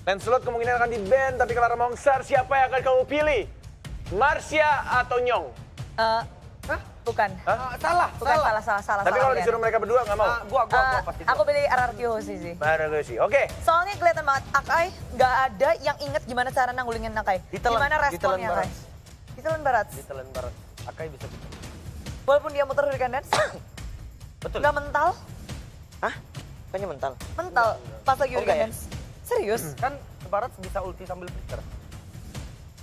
Lancelot kemungkinan akan di-ban, tapi Clara Mongsar siapa yang akan kamu pilih? Marsha atau Nyong? Bukan. Salah. Tapi kalau disuruh mereka berdua nggak mau? Gua pasti. Aku pilih RRQ Hoshi sih. Baru sih. Oke. Soalnya kelihatan banget Akai nggak ada yang inget gimana cara nanggulingin Akai. Gimana responnya Akai? Ditelan barat. Ditelan barat. Akai bisa gitu. Walaupun dia muter Hurricane Dance. Betul. Nggak mental. Hah? Bukannya mental? Mental. Pas lagi Hurricane enggak ya? Dance. Serius? Kan barat bisa ulti sambil flicker.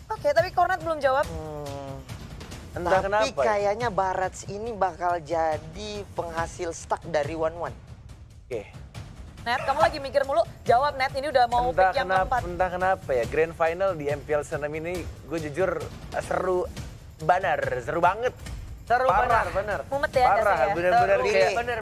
Oke, tapi Cornet belum jawab. Entah Tapi kenapa. kayaknya Barats ini bakal jadi penghasil stuck dari One. Oke. Net, kamu lagi mikir mulu. Jawab Net, ini udah mau pick yang keempat. Entah kenapa ya, Grand Final di MPL Senam ini gue jujur seru banget. Seru Parah. benar. Mumet ya Parah, dasarnya. bener-bener kayak. Bener.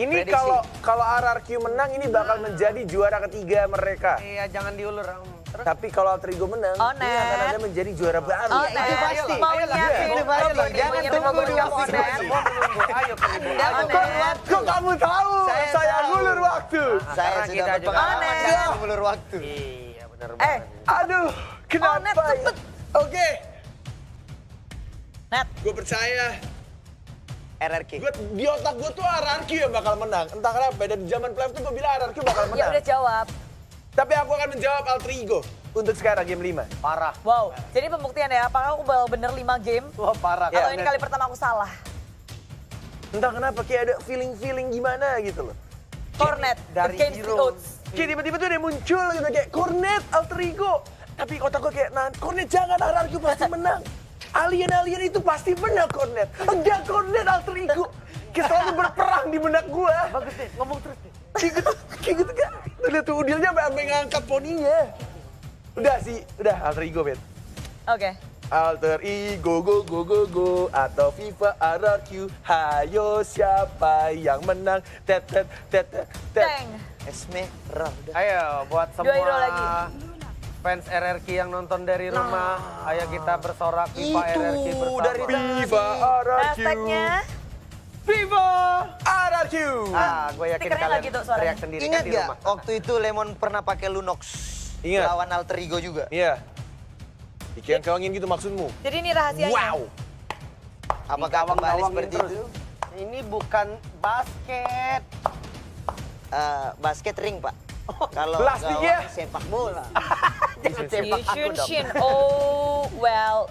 Ini Prediksi. kalau RRQ menang ini bakal menjadi juara ketiga mereka. Iya, jangan diulur. Terus Tapi kalau Alter Ego menang, Oh, ini akan Net. ada menjadi juara baru. Oh, itu Net. pasti. Mau Ayolah, nyiapin. itu pasti. Mau Jangan nyiapin tunggu mobil dulu. kamu, Net. mau menunggu. Ayo pergi. Jangan, Net. Kok kamu tahu? Saya tahu. ngulur waktu. Saya Karena sudah kita juga- berpengalaman Oh, Net. dalam mengulur waktu. Iya, benar Eh, banget. Aduh, kenapa Net, ya? cepet. Oke, Net. gue percaya. RRQ. Di otak gue tuh RRQ yang bakal menang. Entah kenapa, dan di zaman playoff tuh gue bilang RRQ bakal Ya menang. udah jawab. Tapi aku akan menjawab Alter Ego untuk sekarang game 5. Parah. Wow, jadi pembuktian ya, apakah aku bakal bener 5 game? Wah, parah. Atau ini kali pertama aku salah? Entah kenapa kayak ada feeling gimana gitu loh. Cornet, dari against the Hero. odds. Kayak tiba-tiba tuh ada muncul gitu kayak Cornet, Alter Ego. Tapi otak gue kayak, nah Cornet jangan, RRQ pasti menang. Alien itu pasti menang Cornet. Enggak, Cornet, Alter Ego. Kayak selalu berperang di benak gue. Bagus deh, ngomong terus deh. Kayak gitu kan. Tuh lihat tuh udilnya sampai ngangkat poninya. Udah sih, udah Alter Ego, Ben. Oke. Alter Ego, go, atau FIFA RRQ. Hayo siapa yang menang? Tet. Teng. Esmeralda. Ayo buat Dua hero semua lagi. fans RRQ yang nonton dari rumah, ayo kita bersorak FIFA Itu RRQ bersama. dari FIFA RRQ. Hashtagnya. FIFA RRQ. Gue yakin Stikernya kalian nggak gitu suaranya. teriak sendiri Ingat kan di gak rumah. waktu itu Lemon pernah pakai Lunox Ingat. lawan Alter Ego juga? Iya. Dikeong-keongin gitu maksudmu? Jadi ini rahasianya. Wow. Apakah kembali Digawang-gawangin seperti terus. itu? Ini bukan basket. Basket ring, Pak. Kalau Plastiknya. gawang sepak bola. Jangan tembak aku dong. Shin. Oh, well.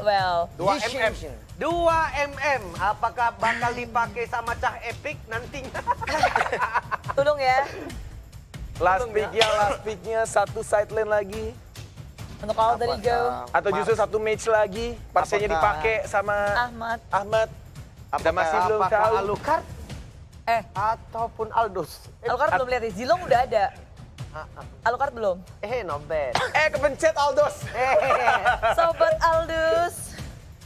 2 Yishin. mm. 2 mm. Apakah bakal dipakai sama Cah Epic nantinya? Tolong ya. Last picknya satu side lane lagi. Untuk Alter Ego. Atau justru satu match lagi. Parsenya Apakah- dipakai sama Ahmad. Kita masih belum Apakah tahu. Alucard ataupun Aldous? Alucard belum lihat nih. Zilong udah ada. Alucard belum. Not bad. Kepencet Aldos. Sobat Aldus.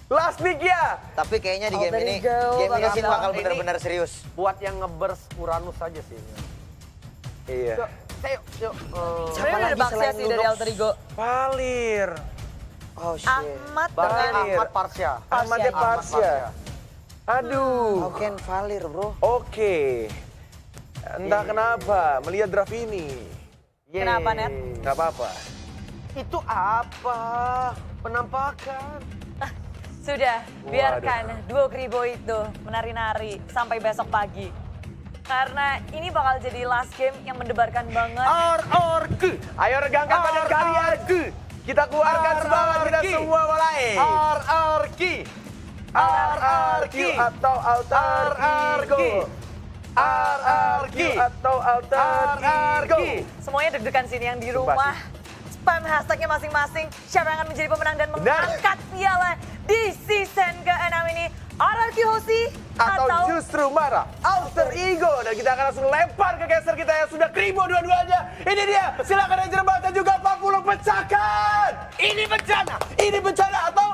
Last pick ya. Tapi kayaknya di game Alter ini, Ego bakal Shin bakal ini- benar-benar serius. Buat yang ngeburst Uranus aja sih. Iya. Yuk. Sebenarnya udah lagi baksia selain sih dari Lunox? Alter Ego. Valir. Oh shit. Ahmad Berarti dengan Valir. Ahmad Parsya. Ahmadnya Ahmad Parsya. Aduh. How can Valir, bro? Oke. Entah kenapa melihat draft ini. Yeay. Kenapa, Net? Gak apa-apa. Itu apa? Penampakan. Sudah, biarkan duo Kribo itu menari-nari sampai besok pagi. Karena ini bakal jadi last game yang mendebarkan banget. RRQ. Ayo regangkan badan kalian. Kita keluarkan semangat kita semua mulai. RRQ. RRQ atau Alter Ego. RRQ atau Alter Ego. Semuanya deg-degan sini yang di rumah. Spam hashtagnya masing-masing. Siapa yang akan menjadi pemenang dan mengangkat piala di season ke-6 ini. RRQ Hoshi Atau justru marah Alter Ego. Dan kita akan langsung lempar ke caster kita yang sudah kribo dua-duanya. Ini dia, silakan Ranger Bata juga 40 pecahkan. Ini bencana. Ini bencana atau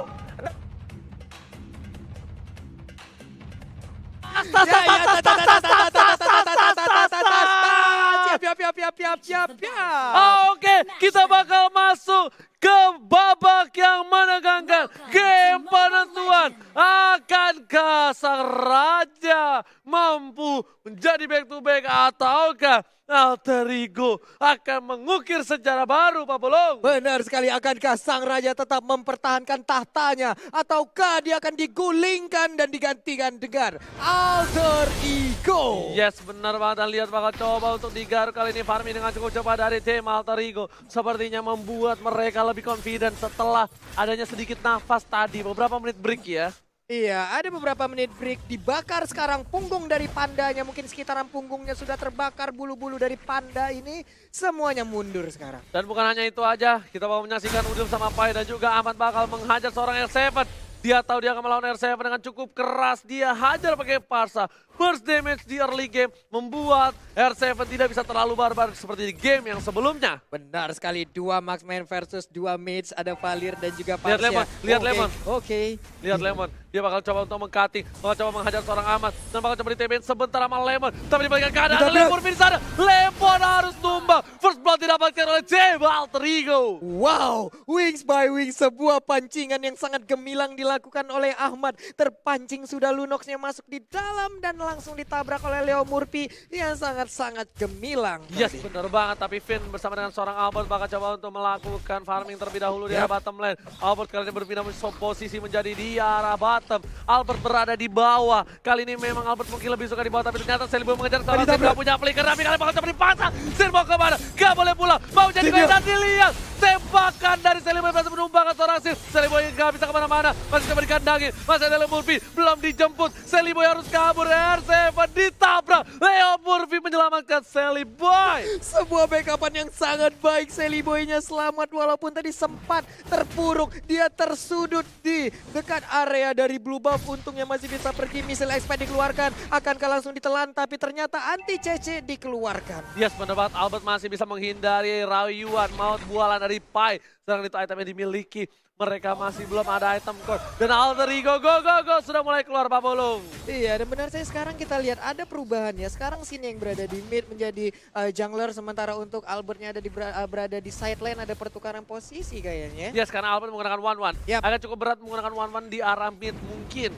Oke, kita bakal masuk ke babak yang menegangkan. Game penentuan. Akankah sang raja mampu menjadi back to back ataukah Alter Alterigo akan mengukir sejarah baru, Pak Pulung. Benar sekali, akankah sang raja tetap mempertahankan tahtanya ataukah dia akan digulingkan dan digantikan dengan Alter Ego? Yes, benar banget. Dan lihat bakal coba untuk digaruk kali ini farming dengan cukup cepat dari tim Alterigo. Sepertinya membuat mereka lebih confident setelah adanya sedikit nafas tadi. Beberapa menit break ya. Iya, ada beberapa menit break, dibakar sekarang punggung dari pandanya, mungkin sekitaran punggungnya sudah terbakar, bulu-bulu dari panda ini semuanya mundur sekarang. Dan bukan hanya itu aja, kita mau menyaksikan Udil sama Pai dan juga Ahmad bakal menghajar seorang R7. Dia tahu dia akan melawan R7 dengan cukup keras, dia hajar pakai Parsa. Burst damage di early game membuat R7 tidak bisa terlalu barbar seperti di game yang sebelumnya. Benar sekali, 2 marksman versus 2 mates, ada Valir dan juga Lihat Parsia. Lemon, lihat Lemon. Oke. Lihat Lemon, dia bakal coba untuk meng-cutting, bakal coba menghajar seorang Ahmad, dan bakal coba di-TBN sebentar sama Lemon. Tapi dibalikan keadaan, ada Lemon di sana. Lemon harus tumbang. First blood didapatkan oleh Tim Alterigo. Wow, wings by wings, sebuah pancingan yang sangat gemilang dilakukan oleh Ahmad. Terpancing sudah Lunoxnya masuk di dalam dan langsung ditabrak oleh Leo Murphy yang sangat-sangat gemilang. Yes, tadi. benar banget. Tapi Finn bersama dengan seorang Albert bakal coba untuk melakukan farming terlebih dahulu di arah bottom lane. Albert kali ini berpindah posisi menjadi di arah bottom. Albert berada di bawah. Kali ini memang Albert mungkin lebih suka di bawah, tapi ternyata Seliboy mengejar salah satu gak punya flicker. Tapi kali bakal coba dipasang. Sin mau kemana? Gak boleh pulang. Mau jadi gol dan dilihat. Tembakan dari Seliboy berhasil menumbangkan seorang Sin. Seliboy gak bisa kemana-mana. Masih coba dikandangin. Masih ada Leo Murphy. Belum dijemput. Seliboy harus kabur. R7 ditabrak. Leo Murphy menyelamatkan Seliboy. Sebuah backupan yang sangat baik, Seliboynya selamat walaupun tadi sempat terpuruk. Dia tersudut di dekat area dari blue buff, untungnya masih bisa pergi. Misil expert dikeluarkan, akankah langsung ditelan, tapi ternyata anti CC dikeluarkan. Yes, benar banget. Albert masih bisa menghindari rayuan maut bualan dari Pai. Sedang itu item yang dimiliki. Mereka masih belum ada item core. Dan Alterigo go sudah mulai keluar, Pak Pulung. Iya, dan benar saya sekarang kita lihat ada perubahan ya. Sekarang Sin yang berada di mid menjadi jungler, sementara untuk Albertnya ada berada di side lane, ada pertukaran posisi kayaknya. Yes, karena Albert menggunakan 1-1. Yap. Agak cukup berat menggunakan 1-1 di arah mid mungkin.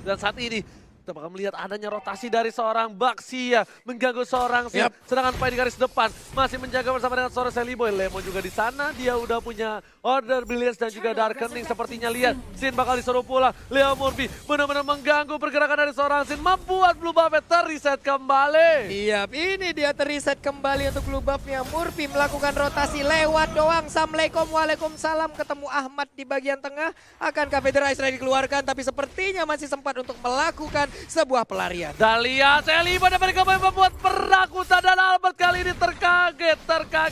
Dan saat ini kita bakal melihat adanya rotasi dari seorang Baxia mengganggu seorang Sin. Sedangkan Pai di garis depan masih menjaga bersama dengan seorang Seliboy. Lemon juga di sana, dia udah punya Order Brilliance dan juga Darkening. Sepertinya lihat Sin bakal disuruh pulang. Leo Murphy benar-benar mengganggu pergerakan dari seorang Sin, membuat blue buff terreset kembali. Iya, ini dia terreset kembali untuk blue buffnya. Murphy melakukan rotasi lewat doang. Assalamualaikum, waalaikumsalam. Ketemu Ahmad di bagian tengah. Akankah Federation dikeluarkan, tapi sepertinya masih sempat untuk melakukan sebuah pelarian. Dan lihat Seliboy dapat kembali membuat perakutan, dan Albert kali ini terkaget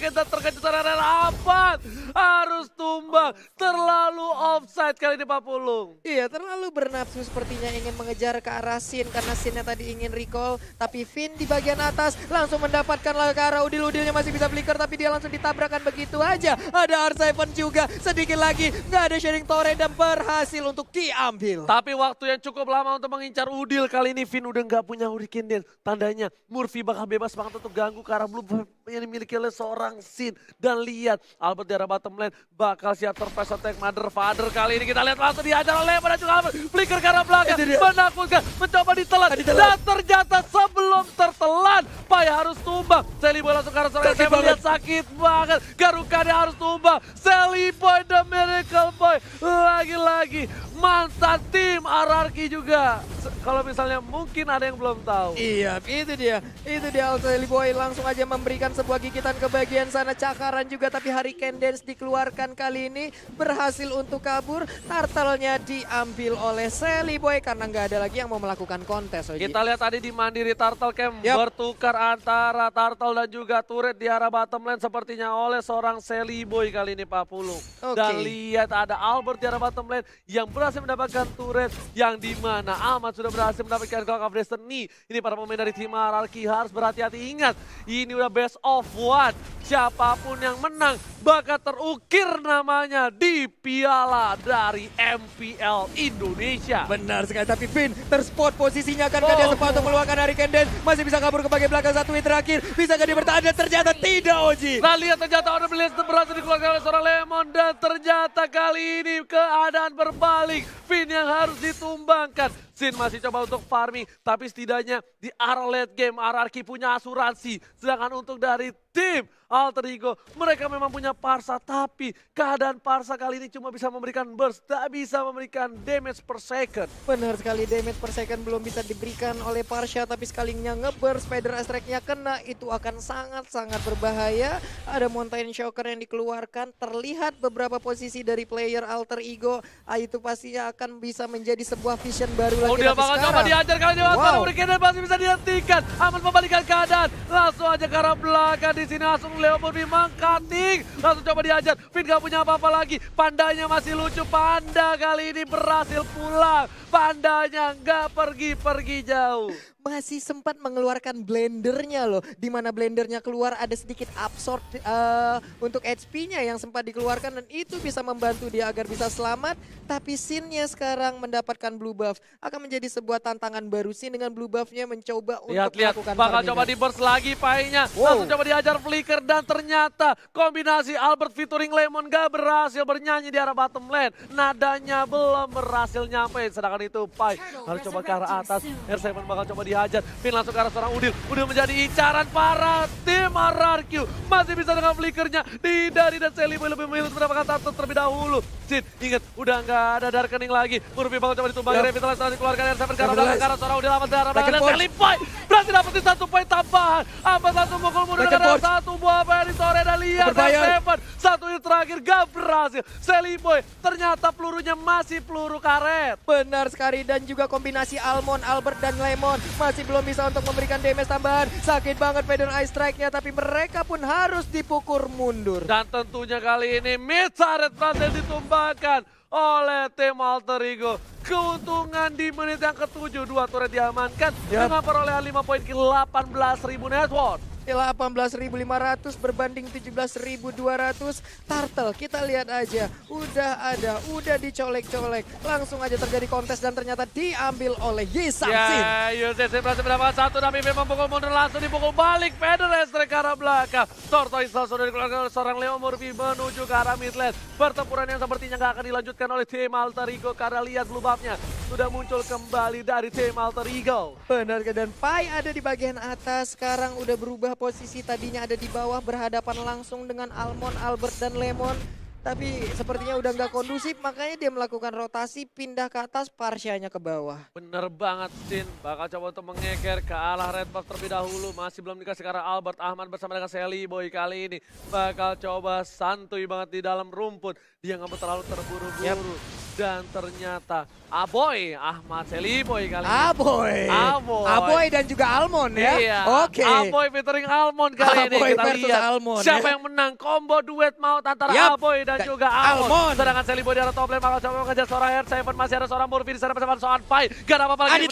dan terkejut karena Albert harus tumbang. Terlalu offside kali ini, Pak Pulung. Iya, terlalu bernafsu sepertinya ingin mengejar ke arah Sin karena Sinnya tadi ingin recall, tapi Finn di bagian atas langsung mendapatkan ke arah Udil. Udilnya masih bisa flicker, tapi dia langsung ditabrakkan begitu aja. Ada R7 juga, sedikit lagi nggak ada sharing torrent dan berhasil untuk diambil. Tapi waktu yang cukup lama untuk mengincar Udil. Kali ini Finn udah nggak punya Hurricane Dance. Tandanya Murphy bakal bebas banget untuk ganggu ke arah blue buff yang dimiliki oleh seorang Sin. Dan lihat Albert di arah bottom lane bakal siap surprise attack Mother Father. Kali ini kita lihat langsung dihajar oleh Lemon dan juga Albert. Flicker ke arah belakang, menakutkan, mencoba ditelan. Dan ternyata sebelum tertelan, Pai harus tumbang. Seliboy langsung ke arah seorang saya melihat sakit banget. Garukanya harus tumbang. Seliboy the Miracle Boy. Lagi-lagi mantan tim RRQ juga. Kalau misalnya mungkin ada yang belum tahu. Iya, itu dia Seliboy langsung aja memberikan sebuah gigitan ke bagian sana, cakaran juga, tapi Hurricane Dance dikeluarkan kali ini berhasil untuk kabur. Turtle-nya diambil oleh Seliboy karena nggak ada lagi yang mau melakukan kontes. Oji. Kita lihat tadi di Mandiri Turtle Camp bertukar antara Turtle dan juga turret di arah bottom lane sepertinya oleh seorang Seliboy kali ini, Pak Pulung. Dan lihat ada Albert di arah bottom lane yang berhasil mendapatkan turret, yang dimana Ahmad sudah berhasil mendapatkan Clock of Destiny. Ini para pemain dari tim RRQ harus berhati-hati. Ingat, ini udah best of one. Siapapun yang menang bakal terukir namanya di piala dari MPL Indonesia. Benar sekali, tapi Finn terspot posisinya, kan dia sempat untuk meluangkan Hurricane Dance. Masih bisa kabur ke bagian belakang, satu hit terakhir. Bisa gak dia bertahan? Dan ternyata tidak, Oji. Nah lihat, ternyata Order Brilliance berhasil dikeluarkan oleh seorang Lemon. Dan ternyata kali ini keadaan berbalik. Finn yang harus ditumbangkan. Sin masih coba untuk farming, tapi setidaknya di arah late game, RRQ punya asuransi. Sedangkan untuk dari tim Alter Ego, mereka memang punya Parsa, tapi keadaan Parsa kali ini cuma bisa memberikan burst, tak bisa memberikan damage per second. Benar sekali, damage per second belum bisa diberikan oleh Parsha, tapi sekalinya nge-burst, Spider Strike-nya kena, itu akan sangat-sangat berbahaya. Ada Mountain Shocker yang dikeluarkan, terlihat beberapa posisi dari player Alter Ego, itu pastinya akan bisa menjadi sebuah vision baru lagi. Oh, dia tapi bakal coba diajar kali ini, wow. Hurricane masih bisa dihentikan. Aman membalikan keadaan, langsung aja ke arah belakang di sini, langsung Leo Murphy mengcutting, langsung coba diajar. Fin gak punya apa-apa lagi, Pandanya masih lucu, Panda kali ini berhasil pulang. Pandanya nggak pergi-pergi jauh. Masih sempat mengeluarkan blendernya loh, di mana blendernya keluar ada sedikit absorb untuk HP-nya yang sempat dikeluarkan dan itu bisa membantu dia agar bisa selamat. Tapi Sin-nya sekarang mendapatkan blue buff, akan menjadi sebuah tantangan baru. Sin dengan blue buff-nya mencoba untuk melakukan bakal farming. coba di burst lagi Pai-nya, Wow. langsung coba diajar flicker dan ternyata kombinasi Albert featuring Lemon gak berhasil bernyanyi di arah bottom lane. Nadanya belum berhasil nyampe, sedangkan itu Pai harus coba ke arah atas. R7 bakal coba dihajar, Fin langsung ke arah seorang Udil. Udil menjadi incaran para tim RRQ, masih bisa dengan flickernya dihindari dan Seliboy lebih memilih untuk mendapatkan tato terlebih dahulu. Sin, ingat udah nggak ada Darkening lagi. Murphy bakal coba ditumbangi, Revitalize setelah dikeluarkan R7 ke arah belakang, ke arah seorang Udil amat darah belakang dan Seliboy berhasil dapetin 1 poin tambahan. Amat langsung mukul mundur dengan 1 buah dari Sore dan lihat R7. 1 hit terakhir gak berhasil. Seliboy ternyata pelurunya masih peluru karet. Benar sekali, dan juga kombinasi Almond, Albert dan Lemon masih belum bisa untuk memberikan damage tambahan. Sakit banget Feather Ice Strike-nya, tapi mereka pun harus dipukul mundur. Dan tentunya kali ini mid turret berhasil ditumbangkan oleh tim Alter Ego. Keuntungan di menit yang ke-7, 2 turret diamankan dengan perolehan 5 poin ke 18.000 net worth. 18.500 berbanding 17.200. Turtle kita lihat aja, udah dicolek-colek. Langsung aja terjadi kontes dan ternyata diambil oleh Yisang Sin. Ya, UCC berhasil mendapatkan 1 tapi memang pukul mundur langsung dipukul balik. Feather Strike ke arah belakang. Tortoise langsung sudah dikeluarkan oleh seorang Leo Murphy menuju ke arah mid lane. Pertempuran yang sepertinya gak akan dilanjutkan oleh tim Alter Ego karena lihat blue buff-nya sudah muncul kembali dari tim Alter Ego. Benar, dan Pai ada di bagian atas, sekarang udah berubah posisi, tadinya ada di bawah berhadapan langsung dengan Almond, Albert dan Lemon. Tapi sepertinya udah nggak kondusif, makanya dia melakukan rotasi, pindah ke atas, Parsyanya ke bawah. Bener banget Sin, bakal coba untuk mengeker ke arah red buff terlebih dahulu. Masih belum dikasih ke arah Albert. Ahmad bersama dengan Seliboy kali ini bakal coba santuy banget di dalam rumput. Dia nggak mau terlalu terburu-buru. Dan ternyata Aboy, Ahmad Seliboy kali ini. Aboy dan juga Almond ya. Iya, Oke. Aboy featuring Almond kali ini. Aboy Kita versus lihat Almond, siapa ya. yang menang. Combo duet maut antara Aboy dan juga Almond. Almond. Sedangkan Seliboy di arah top lane bakal coba mengejar seorang R7. Masih ada seorang Murphy di sana bersama seorang Pai. Gak ada apa-apa lagi.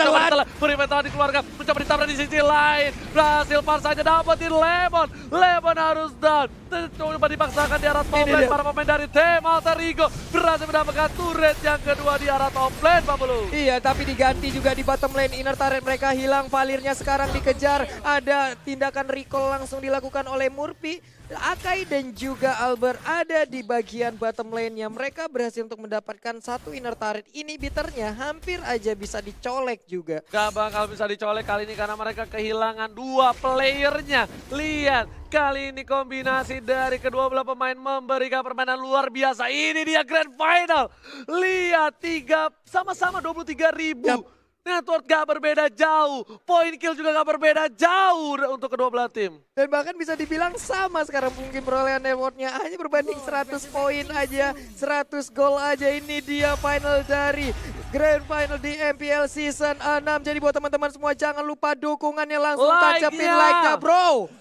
Murphy telah dikeluarkan. Mencoba ditabrak di sisi lain. Berhasil Parsanya dapetin Lemon. Lemon harus down. Coba dipaksakan di arah top lane. Para pemain dari tim Alter Ego berhasil mendapatkan turret yang kedua di arah top lane, Pak Bulu. Iya, tapi diganti juga di bottom lane. Inner turret mereka hilang, Valirnya sekarang dikejar. Ada tindakan recall langsung dilakukan oleh Murphy. Akai dan juga Albert ada di bagian bottom lane-nya. Mereka berhasil untuk mendapatkan 1 inner turret. Inhibitornya hampir aja bisa dicolek juga. Gak bakal bisa dicolek kali ini karena mereka kehilangan 2 playernya. Lihat, kali ini kombinasi dari kedua belah pemain memberikan permainan luar biasa. Ini dia Grand Final. Lihat, 3 sama-sama 23.000. Network gak berbeda jauh, point kill juga gak berbeda jauh untuk kedua belah tim. Dan bahkan bisa dibilang sama sekarang mungkin perolehan networknya hanya berbanding 100 poin aja, 100 gol aja. Ini dia final dari Grand Final di MPL Season 6. Jadi buat teman-teman semua jangan lupa dukungannya, langsung tancapin like-nya bro.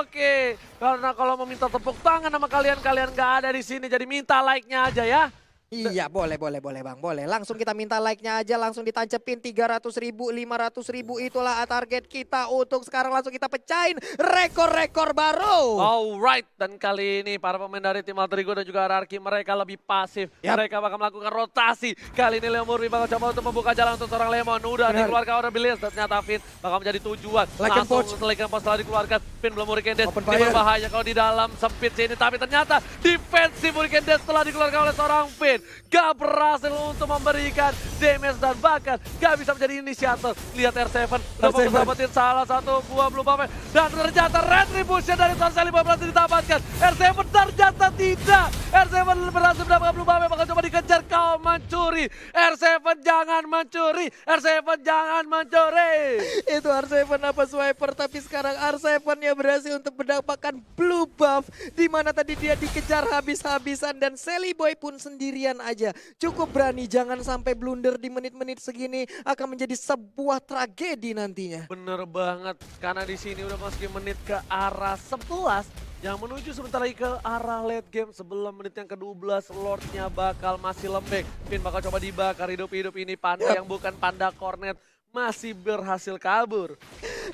Oke, karena kalau mau minta tepuk tangan sama kalian gak ada di sini, jadi minta like-nya aja ya. Iya, boleh Bang, boleh. Langsung kita minta like-nya aja, langsung ditancepin 300.000, 500.000, itulah target kita untuk sekarang. Langsung kita pecahin rekor-rekor baru. Alright, dan kali ini para pemain dari tim Alter Ego dan juga RRQ mereka lebih pasif. Mereka bakal melakukan rotasi. Kali ini Leo Murphy bakal coba untuk membuka jalan untuk seorang Lemon. Udah dikeluarkan order Billions, dan ternyata Fin bakal menjadi tujuan. Langsung Like and Poach setelah dikeluarkan. Fin belum Hurricane Dash. Ini berbahaya kalau di dalam sempit sini, tapi ternyata defensive Hurricane Dash setelah dikeluarkan oleh seorang Fin. gak berhasil untuk memberikan damage dan bahkan gak bisa menjadi inisiator. Lihat R7 udah mau dapetin salah satu buah Blue Buff dan ternyata Retribution dari Son Sally Boy berhasil didapatkan. R7 ternyata tidak. R7 berhasil mendapatkan Blue Buff, bakal coba dikejar. Kau mencuri. R7 jangan mencuri. R7 jangan mencuri. Itu R7 apa swiper, tapi sekarang R7-nya berhasil untuk mendapatkan Blue Buff. Di mana tadi dia dikejar habis-habisan dan Sally Boy pun sendirian aja. Cukup berani, jangan sampai blunder di menit-menit segini akan menjadi sebuah tragedi nantinya. Bener banget, karena di sini udah masukin menit ke arah 11 yang menuju sebentar lagi ke arah late game. Sebelum menit yang ke-12, Lordnya bakal masih lembek. Finn bakal coba dibakar hidup-hidup ini. Panda yang bukan Panda Cornet masih berhasil kabur.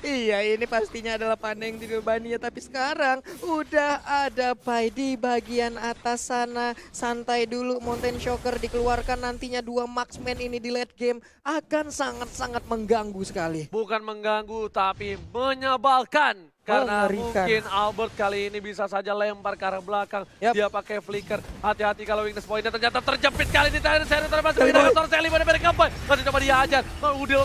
Iya, ini pastinya adalah Panda yang dibebaninya, tapi sekarang udah ada Pai di bagian atas sana. Santai dulu, Mountain Shocker dikeluarkan, nantinya 2 marksman ini di late game akan sangat-sangat mengganggu sekali. Bukan mengganggu, tapi menyebalkan. Karena Mengerikan. mungkin Albert kali ini bisa saja lempar ke arah belakang. Yap. Dia pakai flicker. Hati-hati kalau weakness point-nya ternyata terjepit kali ini. Seri termasuk dengan seorang Sally Boy dari Kempoy. Masih coba dihajar. Udil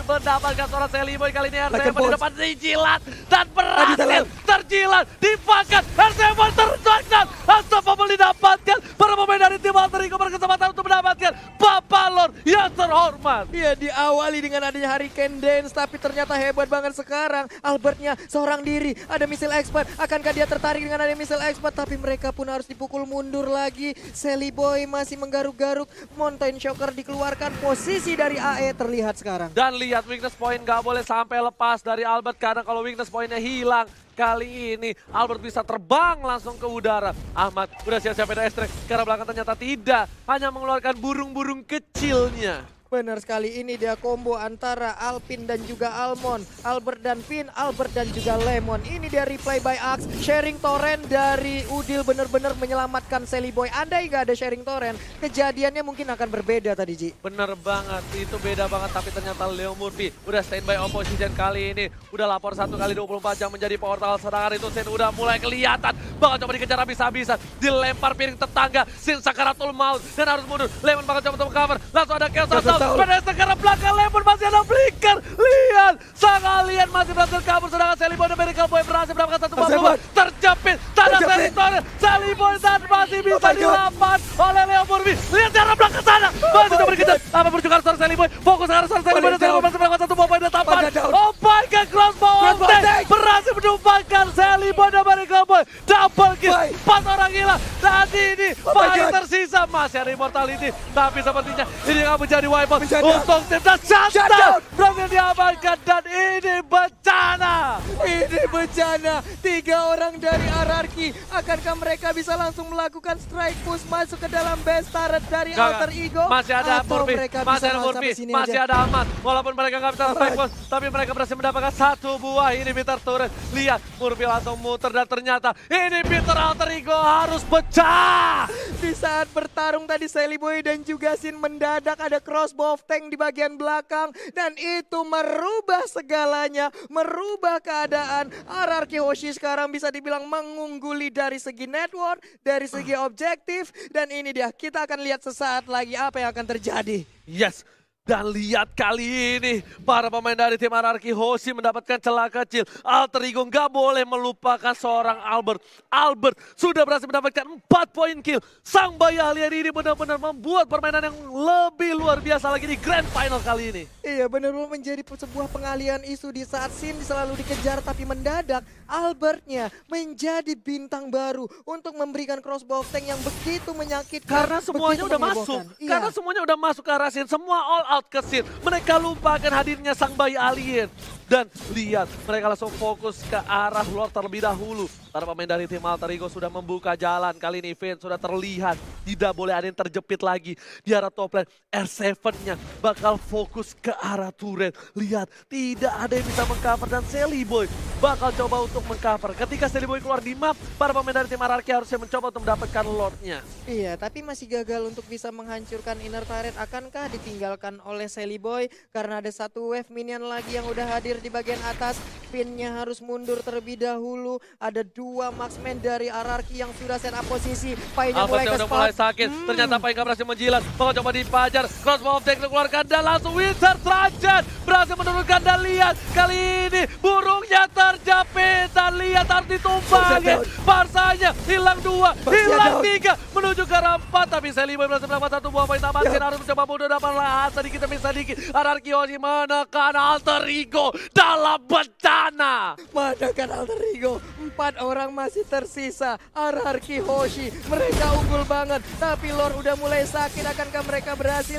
mendapatkan seorang Sally Boy kali ini. R7 di depan dijilat. Dan berhasil terjilat. Dipangkat. R7 terjangkau. Unstoppable didapatkan. Para pemain dari tim Alter Ego berkesempatan untuk mendapatkan Papalon yang terhormat. Iya, diawali dengan adanya Hurricane Dance, tapi ternyata hebat banget sekarang. Albertnya seorang diri, ada missile expert. Akankah dia tertarik dengan adanya missile expert? Tapi mereka pun harus dipukul mundur lagi. Sally Boy masih menggaruk-garuk. Mountain Shocker dikeluarkan, posisi dari AE terlihat sekarang. Dan lihat weakness point gak boleh sampai lepas dari Albert. Karena kalau weakness pointnya hilang, kali ini Albert bisa terbang langsung ke udara. Ahmad udah siap-siap beda ekstrak. Karena belakang ternyata tidak. Hanya mengeluarkan burung-burung kecilnya. Benar sekali, ini dia combo antara Alpin dan juga Almond. Albert dan Finn, Albert dan juga Lemon. Ini dia replay by Axe. Sharing torrent dari Udil benar-benar menyelamatkan Sally Boy. Andai gak ada sharing torrent, kejadiannya mungkin akan berbeda tadi, Ji. Bener banget, itu beda banget. Tapi ternyata Leo Murphy udah standby opposition kali ini. Udah lapor 1 kali 24 jam menjadi portal serangan itu. Sin udah mulai kelihatan. Bakal coba dikejar habis-habisan. Dilempar piring tetangga. Sin sakaratul maut dan harus mundur. Lemon bakal coba untuk cover. Langsung ada Chaos Assault. Pada sekarang belakang Lemon masih ada flicker. Lihat, sang alien masih berhasil kabur. Sedangkan Sally Boy dan Miracle Boy berhasil mendapatkan 1 buah. Terjepit. Tanda teritori. Sally Boy dan masih bisa dilapan oleh Leo Murphy. Lihat di arah belakang sana. Masih coba dikejar. Apa perjuangan seorang Sally Boy. Fokus ke arah seorang Sally Boy. Dan Sally Boy masih mendapatkan 1 buah poin delapan. Oh my god, crossbow Tank berhasil menumpangkan Sally Boy dan Miracle Boy. Double kill. 4 orang hilang. Dan ini paling tersisa. Masih ada immortality. Tapi sepertinya ini akan menjadi wipe. Untuk tim dan shutdown berhasil diamankan dan ini bencana. Ini bencana, 3 orang dari RRQ. Akankah mereka bisa langsung melakukan strike push masuk ke dalam base turret dari Alter Ego? Masih ada atau Murphy, mereka masih bisa ada langsung Murphy, sampai sini masih aja? ada Ahmad. Walaupun mereka nggak bisa strike push, tapi mereka berhasil mendapatkan 1 buah inhibitor turret. Lihat, Murphy langsung muter dan ternyata inhibitor Alter Ego harus pecah. Di saat bertarung tadi Sally Boy dan juga Sin mendadak ada crossbow tank di bagian belakang dan itu merubah segalanya, merubah keadaan. RRQ Hoshi sekarang bisa dibilang mengungguli dari segi network, dari segi objektif, dan ini dia, kita akan lihat sesaat lagi apa yang akan terjadi. Yes. Dan lihat kali ini para pemain dari tim RRQ Hoshi mendapatkan celah kecil. Alter Ego nggak boleh melupakan seorang Albert. Albert sudah berhasil mendapatkan 4 poin kill. Sang bayi alien ini benar-benar membuat permainan yang lebih luar biasa lagi di Grand Final kali ini. Iya, benar-benar menjadi sebuah pengalian isu di saat Sin selalu dikejar, tapi mendadak Albertnya menjadi bintang baru untuk memberikan crossbow tank yang begitu menyakitkan. Karena semuanya begitu udah menghebohkan. masuk. Iya. Karena semuanya udah masuk ke arah Sin. Semua all out ke Sin. Mereka lupakan hadirnya sang bayi alien. Dan lihat, mereka langsung fokus ke arah Lord terlebih dahulu. Para pemain dari tim Alter Ego sudah membuka jalan. Kali ini Finn sudah terlihat. Tidak boleh ada yang terjepit lagi. Di arah top lane, R7-nya bakal fokus ke arah turret. Lihat, tidak ada yang bisa mengcover dan Sally Boy bakal coba untuk mengcover. Ketika Sally Boy keluar di map, para pemain dari tim RRQ harusnya mencoba untuk mendapatkan Lord-nya. Iya, tapi masih gagal untuk bisa menghancurkan inner turret. Akankah ditinggalkan oleh Sally Boy karena ada satu wave minion lagi yang udah hadir di bagian atas. Pinnya harus mundur terlebih dahulu. Ada 2 marksman dari RRQ yang sudah set up posisi. Painya mulai ke udah spot. mulai sakit. Ternyata Pai nggak berhasil menjilat. Bakal coba dipajar. Crossbow of Deck dikeluarkan dan langsung Winter Trajan berhasil menurunkan dan lihat kali ini burungnya terjepit dan lihat harus ditumbangin. Barsanya hilang 2, hilang 3 menuju ke arah 4. Tapi Sally Boy berhasil melakukan 1 buah poin tambahan. Harus mencoba mundur dapat lahan sedikit demi sedikit. RRQ Hoshi menekan Alter Ego dalam bencana. Menekan Alter Ego, 4 orang masih tersisa. RRQ Hoshi, mereka unggul banget. Tapi Lord udah mulai sakit. Akankah mereka berhasil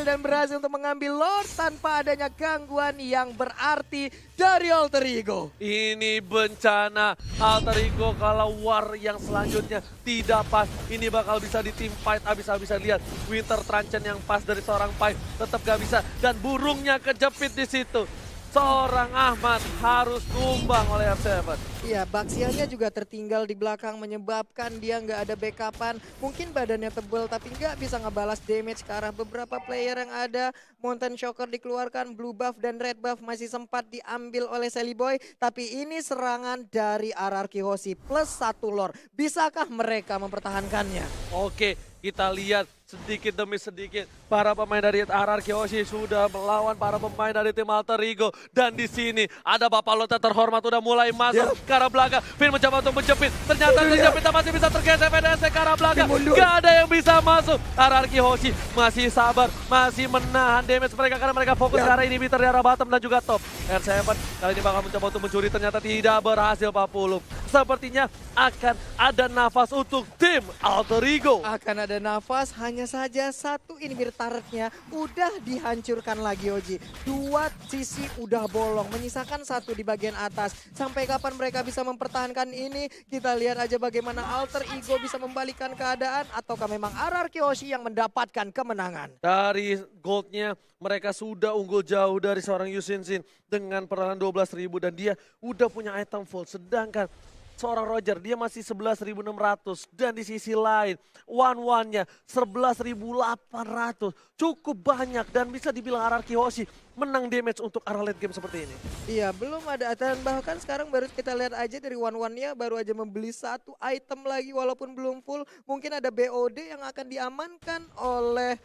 untuk mengambil Lord tanpa adanya gangguan yang berarti dari Alter Ego? Ini bencana. Alter Ego kalau war yang selanjutnya tidak pas. Ini bakal bisa di team fight habis-habisan. Lihat Winter Truncheon yang pas dari seorang Pai tetap gak bisa. Dan burungnya kejepit di situ. Seorang Ahmad harus tumbang oleh R7. Iya, Baxianya juga tertinggal di belakang menyebabkan dia nggak ada backupan. Mungkin badannya tebal tapi nggak bisa ngebalas damage ke arah beberapa player yang ada. Mountain Shocker dikeluarkan, blue buff dan red buff masih sempat diambil oleh Sally Boy. Tapi ini serangan dari RRQ Hoshi plus 1 lore. Bisakah mereka mempertahankannya? Oke, kita lihat sedikit demi sedikit para pemain dari RRQ Hoshi sudah melawan para pemain dari tim Alter Ego. Dan di sini ada Bapak Lota terhormat udah mulai masuk ke arah belakang. Finn mencoba untuk menjepit, ternyata terjepit masih bisa tergeser PDSC ke arah belakang. Gak ada yang bisa masuk. RRQ Hoshi masih sabar, masih menahan damage mereka karena mereka fokus ke arah inhibitor di arah bottom dan juga top. R7 kali ini bakal mencoba untuk mencuri, ternyata tidak berhasil Pak Pulung. Sepertinya akan ada nafas untuk tim Alter Ego. Akan ada nafas, hanya saja satu inhibitor turretnya udah dihancurkan lagi Oji. 2 sisi udah bolong, menyisakan 1 di bagian atas. Sampai kapan mereka bisa mempertahankan ini? Kita lihat aja bagaimana Alter Ego bisa membalikkan keadaan ataukah memang RRQ Hoshi yang mendapatkan kemenangan. Dari goldnya mereka sudah unggul jauh dari seorang Yusin dengan perolehan 12.000 dan dia udah punya item full. Sedangkan seorang Roger dia masih 11.600 dan di sisi lain one-one-nya 11.800. Cukup banyak dan bisa dibilang RRQ Hoshi menang damage untuk arah late game seperti ini. Iya, belum ada dan bahkan sekarang baru kita lihat aja dari one-one-nya baru aja membeli 1 item lagi walaupun belum full. Mungkin ada BOD yang akan diamankan oleh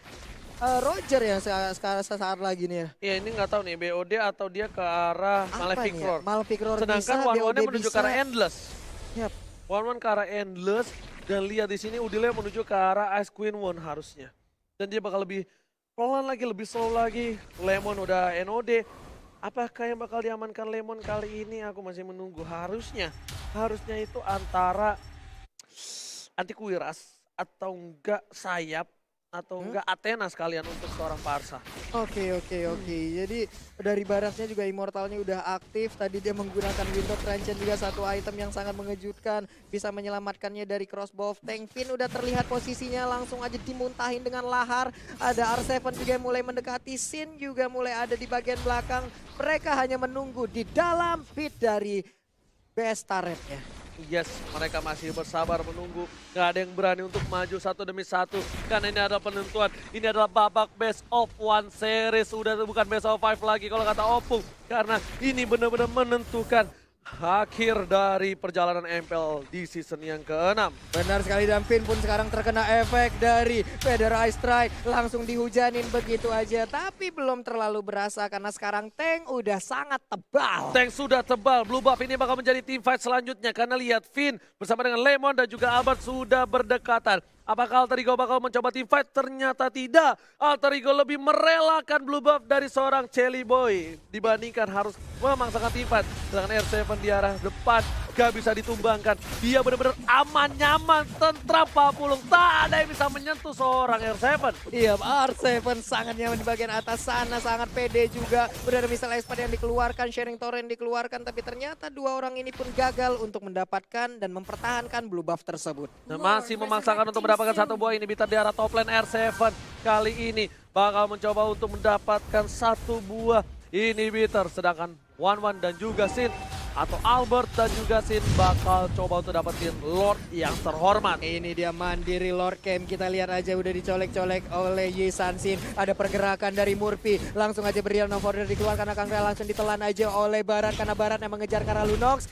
Roger ya sesaat lagi nih ya. Ya ini nggak tahu nih BOD atau dia ke arah Malefic Apanya? Roar. Malefic Roar Sedangkan bisa, one-one BOD menuju bisa. ke arah Endless. Yap. One-one ke arah Endless dan lihat di sini Udile menuju ke arah Ice Queen One harusnya. Dan dia bakal lebih pelan lagi, lebih slow lagi. Lemon udah NOD. Apakah yang bakal diamankan Lemon kali ini? Aku masih menunggu. Harusnya itu antara Antiquiras atau enggak Sayap atau enggak Athena sekalian untuk seorang Parsa. Oke. Jadi dari Barasnya juga Immortalnya udah aktif. Tadi dia menggunakan Winter Truncheon juga satu item yang sangat mengejutkan. Bisa menyelamatkannya dari crossbow of tank. Finn udah terlihat posisinya langsung aja dimuntahin dengan lahar. Ada R7 juga yang mulai mendekati. Sin juga mulai ada di bagian belakang. Mereka hanya menunggu di dalam pit dari best turretnya. Yes, mereka masih bersabar menunggu. Gak ada yang berani untuk maju satu demi satu. Karena ini adalah penentuan. Ini adalah babak best of 1 series. Udah bukan best of 5 lagi kalau kata Opung. Karena ini benar-benar menentukan akhir dari perjalanan MPL di season yang ke-6. Benar sekali, dan Finn pun sekarang terkena efek dari Feather Ice Strike. Langsung dihujanin begitu aja. Tapi belum terlalu berasa karena sekarang tank udah sangat tebal. Tank sudah tebal. Blue buff ini bakal menjadi team fight selanjutnya. Karena lihat Finn bersama dengan Lemon dan juga Albert sudah berdekatan. Apakah Alter Ego bakal mencoba team fight? Ternyata tidak. Alter Ego lebih merelakan blue buff dari seorang Sally Boy dibandingkan harus memaksakan team fight. Sedangkan R7 di arah depan gak bisa ditumbangkan. Dia benar-benar aman, nyaman, tentram Pak Pulung. Tak ada yang bisa menyentuh seorang R7. Iya, R7 sangat nyaman di bagian atas sana, sangat pede juga. Udah ada missile Iceman yang dikeluarkan, sharing torrent dikeluarkan, tapi ternyata 2 orang ini pun gagal untuk mendapatkan dan mempertahankan blue buff tersebut. Dan masih memaksakan untuk mendapatkan 1 buah inhibitor di arah top lane. R7 kali ini bakal mencoba untuk mendapatkan 1 buah inhibitor. Sedangkan One dan juga Sin atau Albert dan juga Sin bakal coba untuk dapetin Lord yang terhormat. Ini dia mandiri Lord Camp. Kita lihat aja udah dicolek-colek oleh Yi Sansin. Ada pergerakan dari Murphy. Langsung aja Brilliant of Order dikeluarkan. Kang Rea langsung ditelan aja oleh Barat. Karena Barat yang mengejar ke arah Lunox.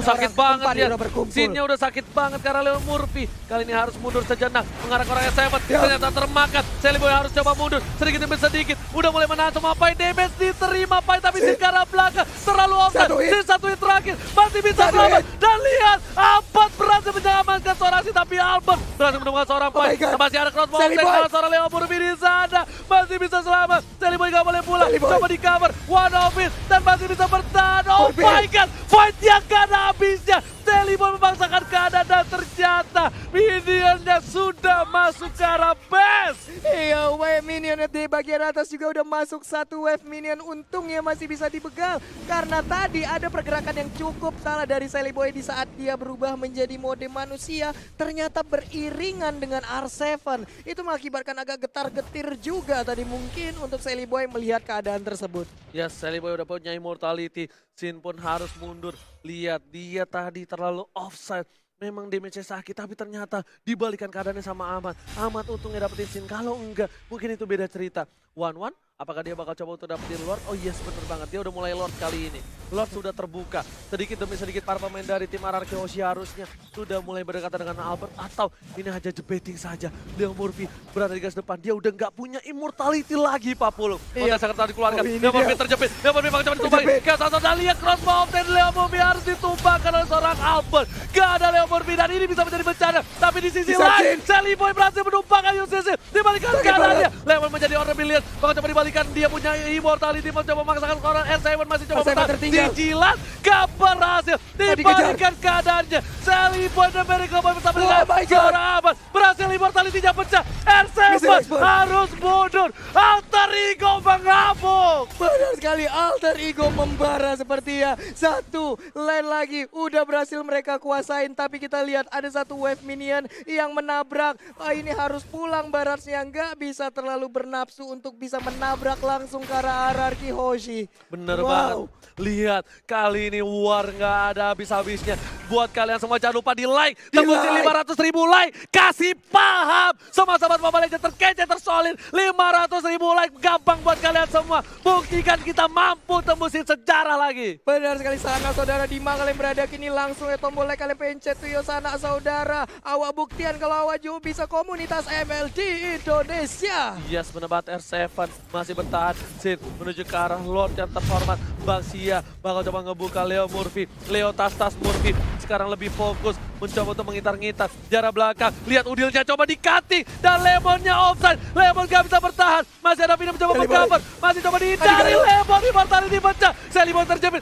Sakit banget empat ya. hero berkumpul. Sinnya udah sakit banget karena Leon Murphy. Kali ini harus mundur sejenak. Mengarah ke orang S7. Ternyata termakan. Celiboy harus coba mundur. Sedikit demi sedikit. Udah mulai menahan semua Pai. Damage diterima Pai. Tapi Sin ke arah belakang. Terlalu offside. Sin satu hit terakhir. Masih bisa selamat. Dan lihat. Albert berhasil menyelamatkan seorang Sin. Tapi Albert berhasil menemukan seorang Pai. Masih ada crossbow offside. Seorang Leon Murphy di sana. Masih bisa selamat. Celiboy gak boleh pulang. Coba di cover. One of it. Dan masih bisa bertahan. Oh my god. Fight yang gak ada habisnya. Celiboy memaksakan keadaan dan ternyata minionnya sudah masuk ke arah base. Iya, wave minion di bagian atas juga udah masuk satu wave minion. Untungnya masih bisa dibegal karena tadi ada pergerakan yang cukup salah dari Celiboy di saat dia berubah menjadi mode manusia. Ternyata beriringan dengan R7. Itu mengakibatkan agak getar-getir juga tadi mungkin untuk Celiboy melihat keadaan tersebut. Yes, Celiboy udah punya immortality. Sin pun harus mundur. Lihat, dia tadi terlalu offside. Memang damage-nya sakit, tapi ternyata dibalikan keadaannya sama Ahmad. Ahmad untungnya dapetin Sin, kalau enggak mungkin itu beda cerita. 1-1, apakah dia bakal coba untuk dapetin Lord? Oh yes, bener banget, dia udah mulai Lord kali ini. Lord sudah terbuka, sedikit demi sedikit para pemain dari tim RRQ Hoshi harusnya sudah mulai berdekatan dengan Albert. Atau ini hanya jebeting saja, Leon Murphy berada di garis depan, dia udah nggak punya immortality lagi Pak Pulung. Kontes sangat tadi dikeluarkan, Leon Murphy terjepit, Leon Murphy bakal coba ditumbangin. Kasasa dan lihat crossbow dan Leon Murphy harus ditumbangkan oleh seorang Albert. Gak ada Leon Murphy dan ini bisa menjadi bencana. Tapi di sisi lain, Celiboy berhasil menumpangkan UCC. Dibalikan keadaannya, Leon menjadi orang pilihan. Bakal coba dibalikan, dia punya immortality, mau coba memaksakan orang R7 masih coba bertahan. Dijilat, gak berhasil. Dibalikan keadaannya. Celiboy dan Miracle Boy bersama dengan seorang Ahmad. Berhasil immortality-nya pecah. R7 harus mundur. Alter Ego mengamuk. Benar sekali, Alter Ego membara seperti ya. Satu lane lagi udah berhasil mereka kuasain. Tapi kita lihat ada satu wave minion yang menabrak. Ini harus pulang Baratnya. Nggak bisa terlalu bernafsu untuk bisa menabrak langsung ke arah RRQ Hoshi. Bener banget. Lihat, kali ini war nggak ada habis-habisnya. Buat kalian semua jangan lupa di like. Tembusin 500.000 like. Kasih paham. Semua sahabat Mobile Legends terkece, tersolid. 500.000 like. Gampang buat kalian semua. Buktikan kita mampu tembusin sejarah lagi. Benar sekali sana saudara, di mana kalian berada kini langsung ya tombol like kalian pencet tuh ya sana saudara. Awak buktian kalau awak juga bisa komunitas ML di Indonesia. Yes, bener banget. R7 masih bertahan. Sin menuju ke arah Lord yang terhormat. Bang Sia bakal coba ngebuka Leo Murphy. Leo tas-tas Murphy sekarang lebih fokus mencoba untuk mengitar-ngitar jarak belakang. Lihat Udilnya coba di-cutting dan Lemonnya offside. Lemon gak bisa bertahan. Masih ada Vina mencoba mengcover. Masih coba dihindari. Lemon immortality pecah. Celiboy terjepit.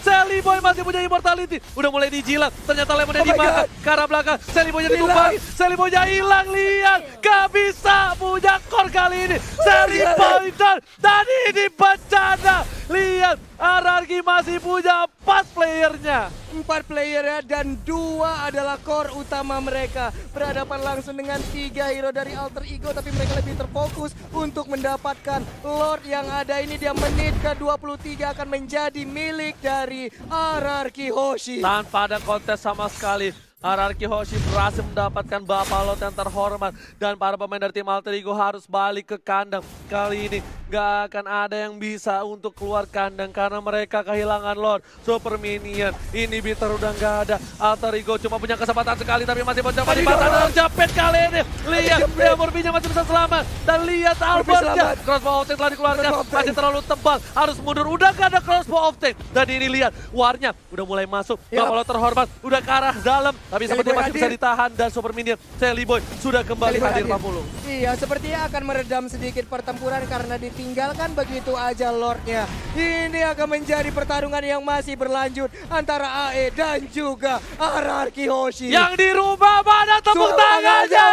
Celiboy masih punya immortality. Udah mulai dijilat. Ternyata Lemonnya dimakan. Ke arah belakang. Celiboynya ditumpangi. Celiboynya hilang. Lihat. Gak bisa punya core kali ini. Celiboy dan ini bencana. Lihat. RRQ masih punya 4 playernya. 4 player ya, dan 2 adalah core utama mereka. Berhadapan langsung dengan 3 hero dari Alter Ego, tapi mereka lebih terfokus untuk mendapatkan Lord yang ada. Ini dia menit ke-23 akan menjadi milik dari RRQ Hoshi. Tanpa ada kontes sama sekali. RRQ Hoshi berhasil mendapatkan Bapak Lord yang terhormat. Dan para pemain dari tim Alter Ego harus balik ke kandang. Kali ini gak akan ada yang bisa untuk keluar kandang karena mereka kehilangan Lord. Super Minion, inhibitor udah gak ada. Alter Ego cuma punya kesempatan sekali tapi masih mencoba dipatah dan terjepit kali ini. Lihat, Leo Murphy-nya masih bisa selamat. Dan lihat Albertnya, crossbow of tank telah dikeluarkan. Masih terlalu tebal, harus mundur. Udah gak ada crossbow of tank. Dan ini lihat, warnya udah mulai masuk. Bapak Lord terhormat, udah ke arah dalam. Tapi sepertinya masih bisa ditahan dan Super Minion Celiboy sudah kembali hadir Pak Pulung. Iya, sepertinya akan meredam sedikit pertempuran karena ditinggalkan begitu aja Lordnya. Ini akan menjadi pertarungan yang masih berlanjut antara AE dan juga RRQ Hoshi. Yang di rumah mana tepuk tangannya?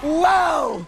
Wow!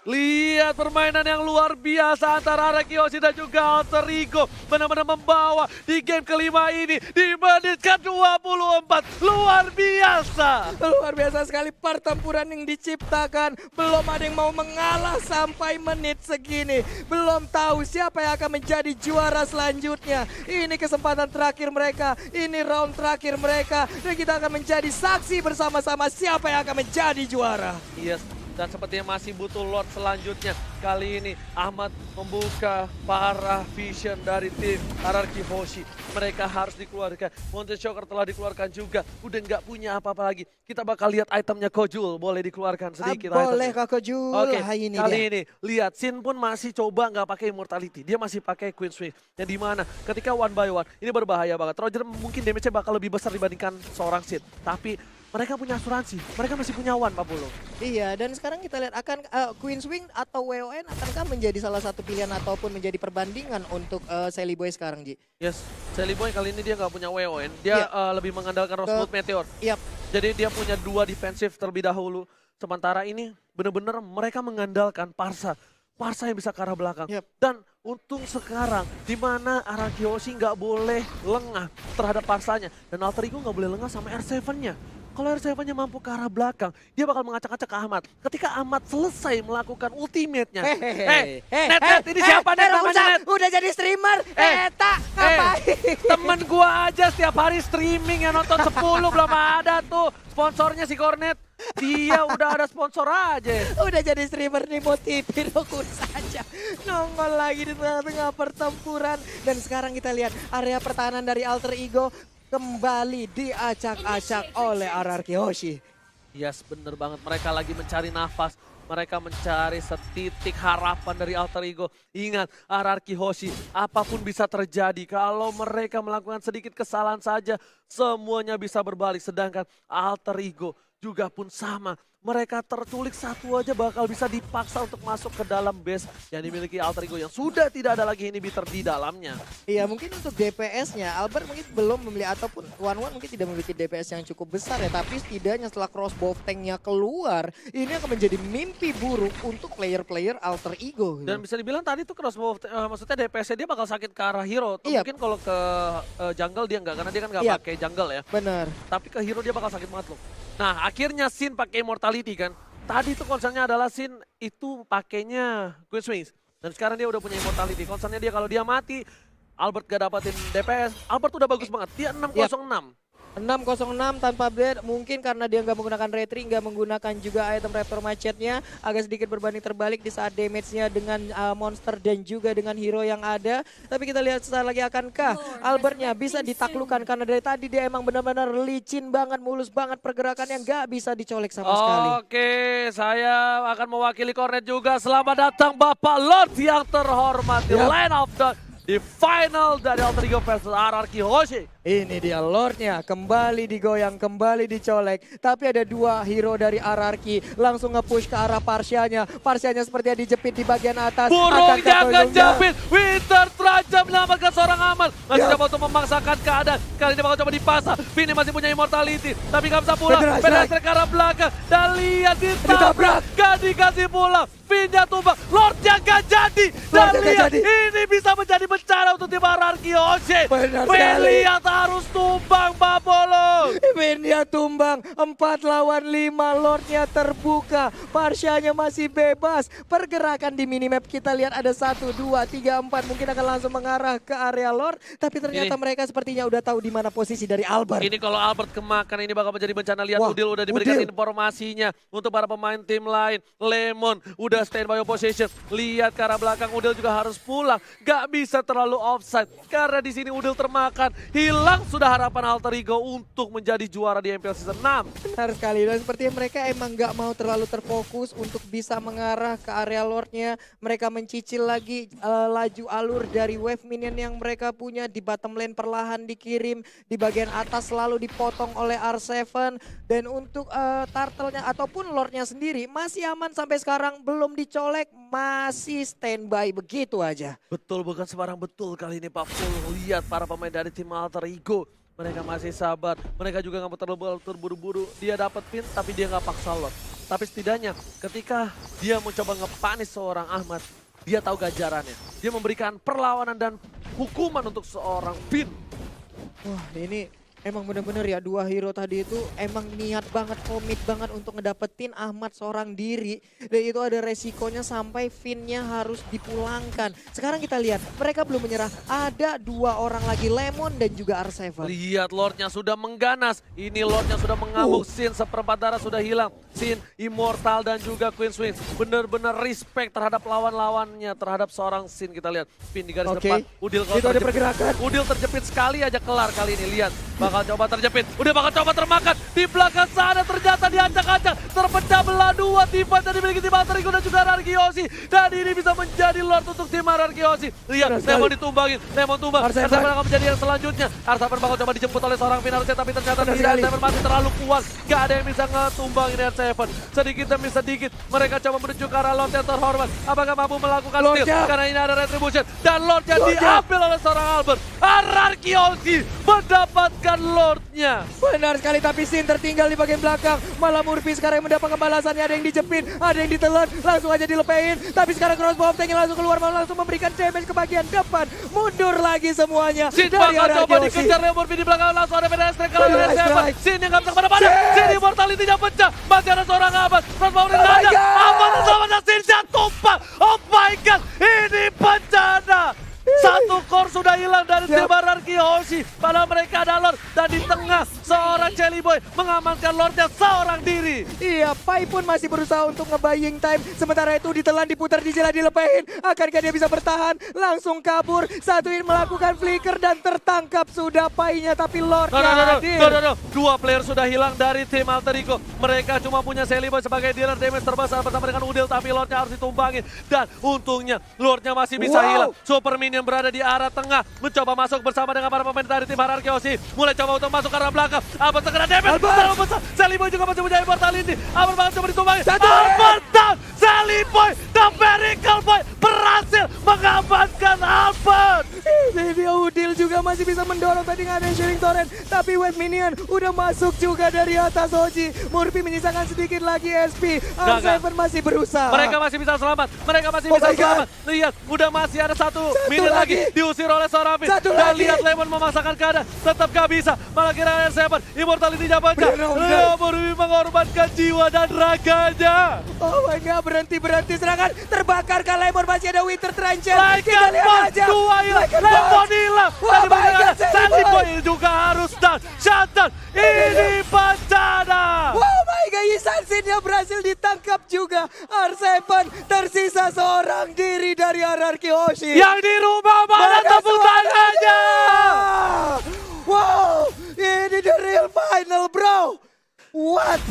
Lihat permainan yang luar biasa antara Araki Hoshi dan juga Alter Ego. Benar-benar membawa di game kelima ini di menit ke-24. Luar biasa. Luar biasa sekali pertempuran yang diciptakan. Belum ada yang mau mengalah sampai menit segini. Belum tahu siapa yang akan menjadi juara selanjutnya. Ini kesempatan terakhir mereka. Ini round terakhir mereka. Dan kita akan menjadi saksi bersama-sama siapa yang akan menjadi juara. Yes. Dan sepertinya masih butuh Lord selanjutnya. Kali ini Ahmad membuka para vision dari tim Araki Hoshi. Mereka harus dikeluarkan. Mountain Shocker telah dikeluarkan juga. Udah nggak punya apa-apa lagi. Kita bakal lihat itemnya Kojul. Boleh dikeluarkan sedikit Boleh itemnya. Kak Kojul. Oke, Ini kali dia. ini lihat Sin pun masih coba nggak pakai Immortality. Dia masih pakai Queen Swing. Yang dimana ketika one by one ini berbahaya banget. Roger mungkin damage-nya bakal lebih besar dibandingkan seorang Sin. Tapi mereka punya asuransi. Mereka masih punya one, Pak Polo. Iya, dan sekarang kita lihat akan Queen Swing atau WON akankah menjadi salah satu pilihan ataupun menjadi perbandingan untuk Sally Boy sekarang, Ji? Yes, Sally Boy kali ini dia nggak punya WON. Dia lebih mengandalkan Rosewood Meteor. Yap. Jadi dia punya 2 defensif terlebih dahulu. Sementara ini benar-benar mereka mengandalkan Parsa. Parsa yang bisa ke arah belakang. Yep. Dan untung sekarang di mana Araki Hoshi nggak boleh lengah terhadap Parsanya. Dan Alter Ego nggak boleh lengah sama R7-nya. Kalau R7-nya mampu ke arah belakang, dia bakal mengacak-acak ke Ahmad. Ketika Ahmad selesai melakukan ultimate-nya. Net, ini siapa Net namanya Net? Udah jadi streamer. Tak ngapain? Temen gua aja setiap hari streaming yang nonton 10 belum ada tuh. Sponsornya si Cornet. Dia udah ada sponsor aja. Udah jadi streamer nih, mau TV ukur saja. Nongol lagi di tengah-tengah pertempuran. Dan sekarang kita lihat area pertahanan dari Alter Ego kembali diacak-acak oleh Araki Hoshi. Yes, bener banget. Mereka lagi mencari nafas. Mereka mencari setitik harapan dari Alter Ego. Ingat, Araki Hoshi, apapun bisa terjadi. Kalau mereka melakukan sedikit kesalahan saja, semuanya bisa berbalik. Sedangkan Alter Ego juga pun sama. Mereka terculik satu aja bakal bisa dipaksa untuk masuk ke dalam base yang dimiliki Alter Ego yang sudah tidak ada lagi inhibitor di dalamnya. Iya, mungkin untuk DPS-nya Albert mungkin belum memiliki ataupun One mungkin tidak memiliki DPS yang cukup besar ya, tapi setidaknya setelah crossbow tank-nya keluar, ini akan menjadi mimpi buruk untuk player-player Alter Ego. Dan bisa dibilang tadi tuh crossbow, maksudnya DPS-nya dia bakal sakit ke arah hero. Iya. Mungkin kalau ke jungle dia enggak, karena dia kan nggak Iya. pakai jungle ya. Benar. Tapi ke hero dia bakal sakit banget loh. Nah akhirnya Sin pakai Immortality kan. Tadi tuh concernnya adalah Sin itu pakainya Queen Swings. Dan sekarang dia udah punya Immortality. Concernnya dia kalau dia mati, Albert gak dapatin DPS. Albert udah bagus banget, dia 606. 606 tanpa blade, mungkin karena dia nggak menggunakan retri, nggak menggunakan juga item Raptor Macetnya, agak sedikit berbanding terbalik di saat damage-nya dengan monster dan juga dengan hero yang ada. Tapi kita lihat sesaat lagi akankah Albertnya bisa ditaklukkan, karena dari tadi dia emang benar-benar licin banget, mulus banget pergerakan yang nggak bisa dicolek sama sekali. Oke, saya akan mewakili Cornet juga. Selamat datang Bapak Lord yang terhormat di Line of the di final dari Alter Ego versus Araki Hoshi. Ini dia Lordnya, kembali digoyang, kembali dicolek. Tapi ada 2 hero dari Araki langsung nge-push ke arah Parsianya. Parsianya sepertinya dijepit di bagian atas. Burung Akankah jangan Tolongnya? jepit. Winter terancam menyelamatkan seorang aman. Masih coba untuk memaksakan keadaan. Kali ini bakal coba dipasang. Vini masih punya immortality. Tapi gak bisa pulang. Penetrate ke arah belakang. Dan lihat ditabrak. Gak dikasih pulang. Vinnya tumbang. Lordnya gak jadi. Dan lihat ini bisa menjadi bencana untuk tim Araki Hoshi. Benar sekali. Lihat harus tumbang Babolo. Vinnya tumbang, 4 lawan 5, Lordnya terbuka, Parsianya masih bebas. Pergerakan di minimap kita lihat ada 1, 2, 3, 4, mungkin akan langsung mengarah ke area Lord. Tapi ternyata mereka sepertinya udah tahu di mana posisi dari Albert. Ini kalau Albert kemakan ini bakal menjadi bencana. Lihat Wah, Udil udah diberikan Udil. informasinya untuk para pemain tim lain. Lemon udah stand by opposition. Lihat ke arah belakang, Udil juga harus pulang. Gak bisa terlalu offside karena di sini Udil termakan. Hilang sudah harapan Alter Ego untuk menjadi juara di MPL Season 6. Benar sekali, dan sepertinya mereka emang nggak mau terlalu terfokus untuk bisa mengarah ke area Lordnya. Mereka mencicil lagi laju alur dari wave minion yang mereka punya. Di bottom lane perlahan dikirim, di bagian atas selalu dipotong oleh R7. Dan untuk turtle-nya ataupun Lordnya sendiri masih aman sampai sekarang, belum dicolek, masih standby begitu aja. Betul, bukan sembarang betul kali ini Pak Full. Lihat para pemain dari tim Alter Ego. Mereka masih sabar. Mereka juga nggak mau terlalu terburu-buru. Dia dapat pin tapi dia nggak paksa Lord. Tapi setidaknya ketika dia mencoba ngepanis seorang Ahmad, dia tahu ganjarannya. Dia memberikan perlawanan dan hukuman untuk seorang Finn. Wah ini emang bener-bener ya dua hero tadi itu emang niat banget, komit banget untuk ngedapetin Ahmad seorang diri. Dan itu ada resikonya sampai Finn-nya harus dipulangkan. Sekarang kita lihat mereka belum menyerah. Ada dua orang lagi, Lemon dan juga R7. Lihat Lordnya sudah mengganas. Ini Lordnya sudah mengamuk. Sin seperempat darah sudah hilang. Sin, Immortal dan juga Queen Swings. Benar-benar respect terhadap lawan-lawannya. Terhadap seorang Sin kita lihat. Finn di garis depan. Udil kalau itu ada pergerakan. Udil terjepit sekali aja kelar kali ini. Lihat. Bakal coba terjepit. Udah bakal coba termakan. Di belakang sana ternyata diacak-acak. Terpecah belah dua tim fight yang dimiliki tim Alterigo dan juga Ararkiosi. Dan ini bisa menjadi Lord untuk tim Ararkiosi. Lihat, Lemon ditumbangin. Lemon tumbang. R7 akan menjadi yang selanjutnya. R7 bakal coba dijemput oleh seorang Finalset. Tapi ternyata tidak. R7 masih terlalu kuat. Gak ada yang bisa ngetumbangin R7. Sedikit demi sedikit. Mereka coba menuju ke arah Lord yang terhormat. Apakah mampu melakukan steal? Karena ini ada Retribution. Dan Lordnya diambil oleh seorang Albert. Ararkiosi mendapatkan Lordnya. Benar sekali, tapi Sin tertinggal di bagian belakang. Malah Murphy sekarang yang mendapatkan balasannya. Ada yang dijepit, ada yang ditelan, langsung aja dilepein. Tapi sekarang crossbow of Tank langsung keluar, malah langsung memberikan damage ke bagian depan. Mundur lagi semuanya. Sin dari bakal coba Ararkiosi. dikejar oleh Murphy di belakang, langsung ada PDS track kalau ada Seven. Sin yang gak bisa kemana-mana. Sin Immortality-nya pecah. Masih ada seorang Ahmad. Crossbow ring saja. Ahmad bersama Sin tumpah. Oh my god, ini bencana. Satu core sudah hilang dari tim Ararkiosi. Padahal mereka ada Lord. Dan di tengah seorang Jelly Boy mengamankan Lordnya seorang diri. Iya, Pai pun masih berusaha untuk nge-buying time. Sementara itu ditelan, diputar, dijela, dilepehin. Akankah dia bisa bertahan? Langsung kabur. Satuin melakukan flicker dan tertangkap sudah Pai-nya. Tapi Lordnya hadir. Dua player sudah hilang dari tim Alterigo. Mereka cuma punya Jelly Boy sebagai dealer damage terbesar bersama dengan Udil. Tapi Lordnya harus ditumbangin. Dan untungnya Lordnya masih bisa hilang. Super Minion berada di arah tengah. Mencoba masuk bersama dengan para pemain dari tim Ararkiosi. Mulai coba untuk masuk ke arah belakang. Albert segera damage. Terlalu besar. Jelly Boy juga masih punya Immortality. Albert bakal coba ditumbangin. Albert down. Jelly Boy, The Miracle Boy berhasil mengamankan Albert. Ini dia Udil juga masih bisa mendorong tadi nggak ada Shooting Torrent. Tapi Wave Minion udah masuk juga dari atas Oji. Murphy menyisakan sedikit lagi SP. R7 masih berusaha. Mereka masih bisa selamat. Mereka masih bisa selamat. Lihat, udah masih ada satu minit lagi. Diusir oleh seorang Finn. Dan lihat Lemon memasakkan keadaan. Tetap gak bisa. Malah kira R7. Immortality-nya baca. Murphy mengorbankan jiwa dan raganya. Oh my god, berhenti serangan. Terbakar Lemon, masih ada Winter Trencher. Kita lihat aja. Dua hilang. Lemon hilang. Oh my god, Jelly Boy juga harus down. Shutdown. Ini bencana. Oh my god, Isansinnya berhasil ditangkap juga. R7 tersisa seorang diri dari Ararkiosi. Yang di rumah mana tepuk tangannya? Wow, ini the real final bro. What?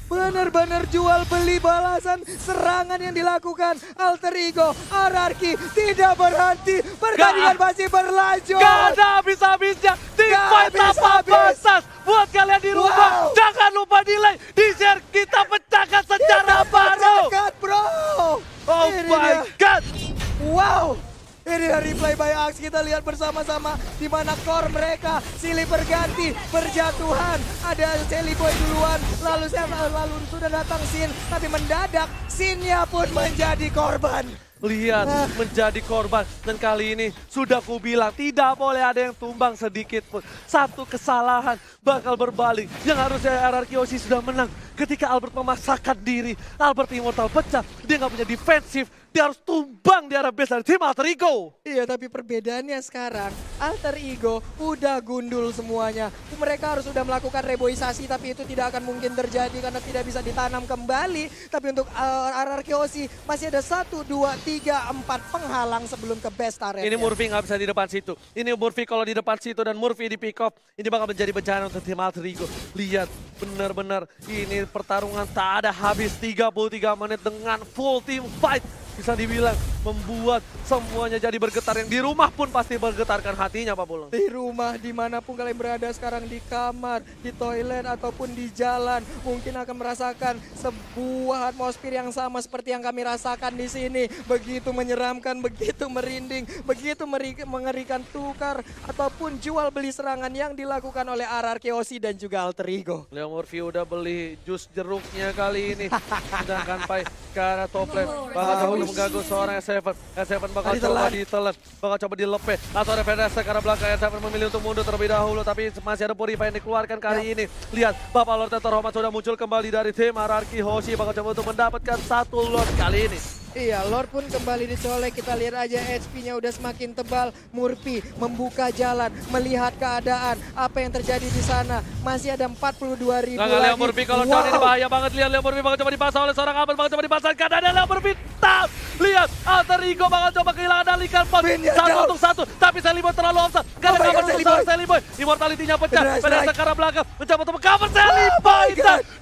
Benar-benar jual beli balasan serangan yang dilakukan Alterigo. Ararki tidak berhenti, pertandingan masih berlanjut. Gak ada habis-habisnya. Tim fight tanpa batas. Buat kalian di rumah, jangan lupa delay. Di share kita pecahkan secara baru. Pecahkan bro. Oh Ini my dia. god. Wow. Ini dari replay by Axe, kita lihat bersama-sama di mana core mereka silih berganti, berjatuhan. Ada Jelly Boy duluan, lalu sudah datang Sin, tapi mendadak Sinnya pun menjadi korban. Lihat, menjadi korban. Dan kali ini sudah kubilang tidak boleh ada yang tumbang sedikit pun. Satu kesalahan bakal berbalik. Yang harusnya Ararkiosi sudah menang. Ketika Albert memaksakan diri, Albert Immortal pecah. Dia nggak punya defensif. Dia harus tumbang di arah base dari tim Alterigo. Iya, tapi perbedaannya sekarang Alterigo udah gundul semuanya. Mereka harus sudah melakukan reboisasi, tapi itu tidak akan mungkin terjadi karena tidak bisa ditanam kembali. Tapi untuk Ararkiosi masih ada 1, 2, 3, 4 penghalang sebelum ke best area. Ini Murphy nggak bisa di depan situ. Ini Murphy kalau di depan situ dan Murphy di pick off, ini bakal menjadi bencana untuk tim Alterigo. Lihat, benar-benar ini pertarungan tak ada habis 33 menit dengan full team fight. Bisa dibilang membuat semuanya jadi bergetar. Yang di rumah pun pasti bergetarkan hatinya, Pak Pulung. Di rumah, dimanapun kalian berada sekarang, di kamar, di toilet, ataupun di jalan, mungkin akan merasakan sebuah atmosfer yang sama seperti yang kami rasakan di sini. Begitu menyeramkan, begitu merinding, begitu mengerikan, tukar ataupun jual beli serangan yang dilakukan oleh RRQ Osi dan juga Alter Ego. Leo Murphy udah beli jus jeruknya kali ini. Sedangkan Pai ke arah top lane. Bakal coba untuk mengganggu seorang S7. S7 bakal coba ditelan. Bakal coba dilepe. Atau ada Fedesta ke arah belakang. S7 memilih untuk mundur terlebih dahulu. Tapi masih ada Purify yang dikeluarkan kali ini. Lihat, Bapak Lord Terhormat sudah muncul kembali dari tim RRQ Hoshi. Bakal coba untuk mendapatkan satu Lord kali ini. Iya, Lord pun kembali dicolek. Kita lihat aja HP-nya udah semakin tebal. Murphy membuka jalan, melihat keadaan, apa yang terjadi di sana. Masih ada 42.000 lagi. Leo Murphy kalau coba ini bahaya banget. Lihat Leo Murphy bakal coba dipasang oleh seorang Albert. Bakal coba dipasangkan. Ada Leo Murphy. Tap! Lihat, Alter Ego bakal coba kehilangan Alikan Pot. Satu untuk satu. Tapi Seliboy terlalu offside. Karena cover untuk seorang Seliboy. Immortality-nya pecah. Pada ke arah belakang. Mencoba untuk cover Seliboy.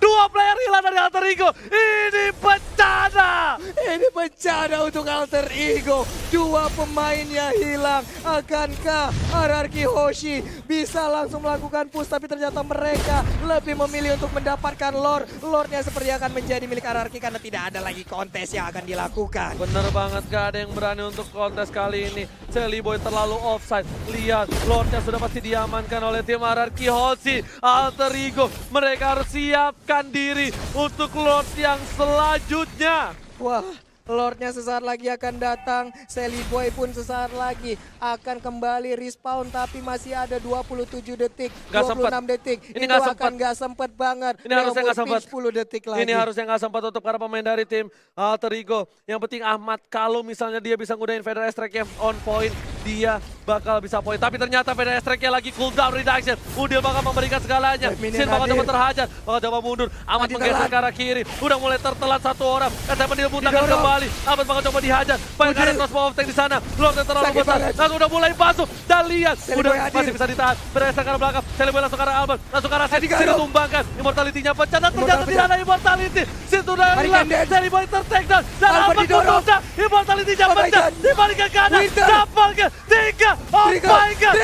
Dua player hilang dari Alter Ego. Ini bencana. Ini bencana untuk Alter Ego. Dua pemainnya hilang. Akankah RRQ Hoshi bisa langsung melakukan push? Tapi ternyata mereka lebih memilih untuk mendapatkan Lord. Lordnya seperti akan menjadi milik RRQ karena tidak ada lagi kontes yang akan dilakukan. Bener banget, gak ada yang berani untuk kontes kali ini. Seliboy terlalu offside. Lihat, Lordnya sudah pasti diamankan oleh tim RRQ Hoshi. Alter Ego, mereka harus siapkan diri untuk Lord yang selanjutnya. Wah, Lordnya sesaat lagi akan datang. Seliboy pun sesaat lagi akan kembali respawn. Tapi masih ada 27 detik, Gak 26 sempet. detik. Ini Itu gak akan sempet. gak sempet banget. Ini harusnya Leo gak Murphy sempet. 10 detik lagi. Ini harusnya nggak sempat untuk para pemain dari tim Alter Ego. Yang penting Ahmad, kalau misalnya dia bisa ngudahin Feder Strike-nya on point, dia bakal bisa poin. Tapi ternyata Feder Strike-nya lagi cooldown reduction. Udil bakal memberikan segalanya. Sin bakal coba terhajar, bakal coba mundur. Ahmad menggeser ke arah kiri. Udah mulai tertelan satu orang. SM dibutakan kembali. Ahmad bakal coba dihajar. Banyak ada crossbow of tank di sana. Lord yang terlalu besar. Langsung udah mulai masuk. Dan lihat, udah masih bisa ditahan. Feder Strike ke arah belakang. Seliboy langsung ke arah Albert. Langsung ke arah Sin. Sin ditumbangkan. Immortality-nya pecah. Dan ternyata tidak ada immortality. Sin sudah hilang. Seliboy ter-takedown. Dan Albert menunda. Immortality-nya pecah. Dibalikan ke kanan. Dapatkan 3. Oh my god.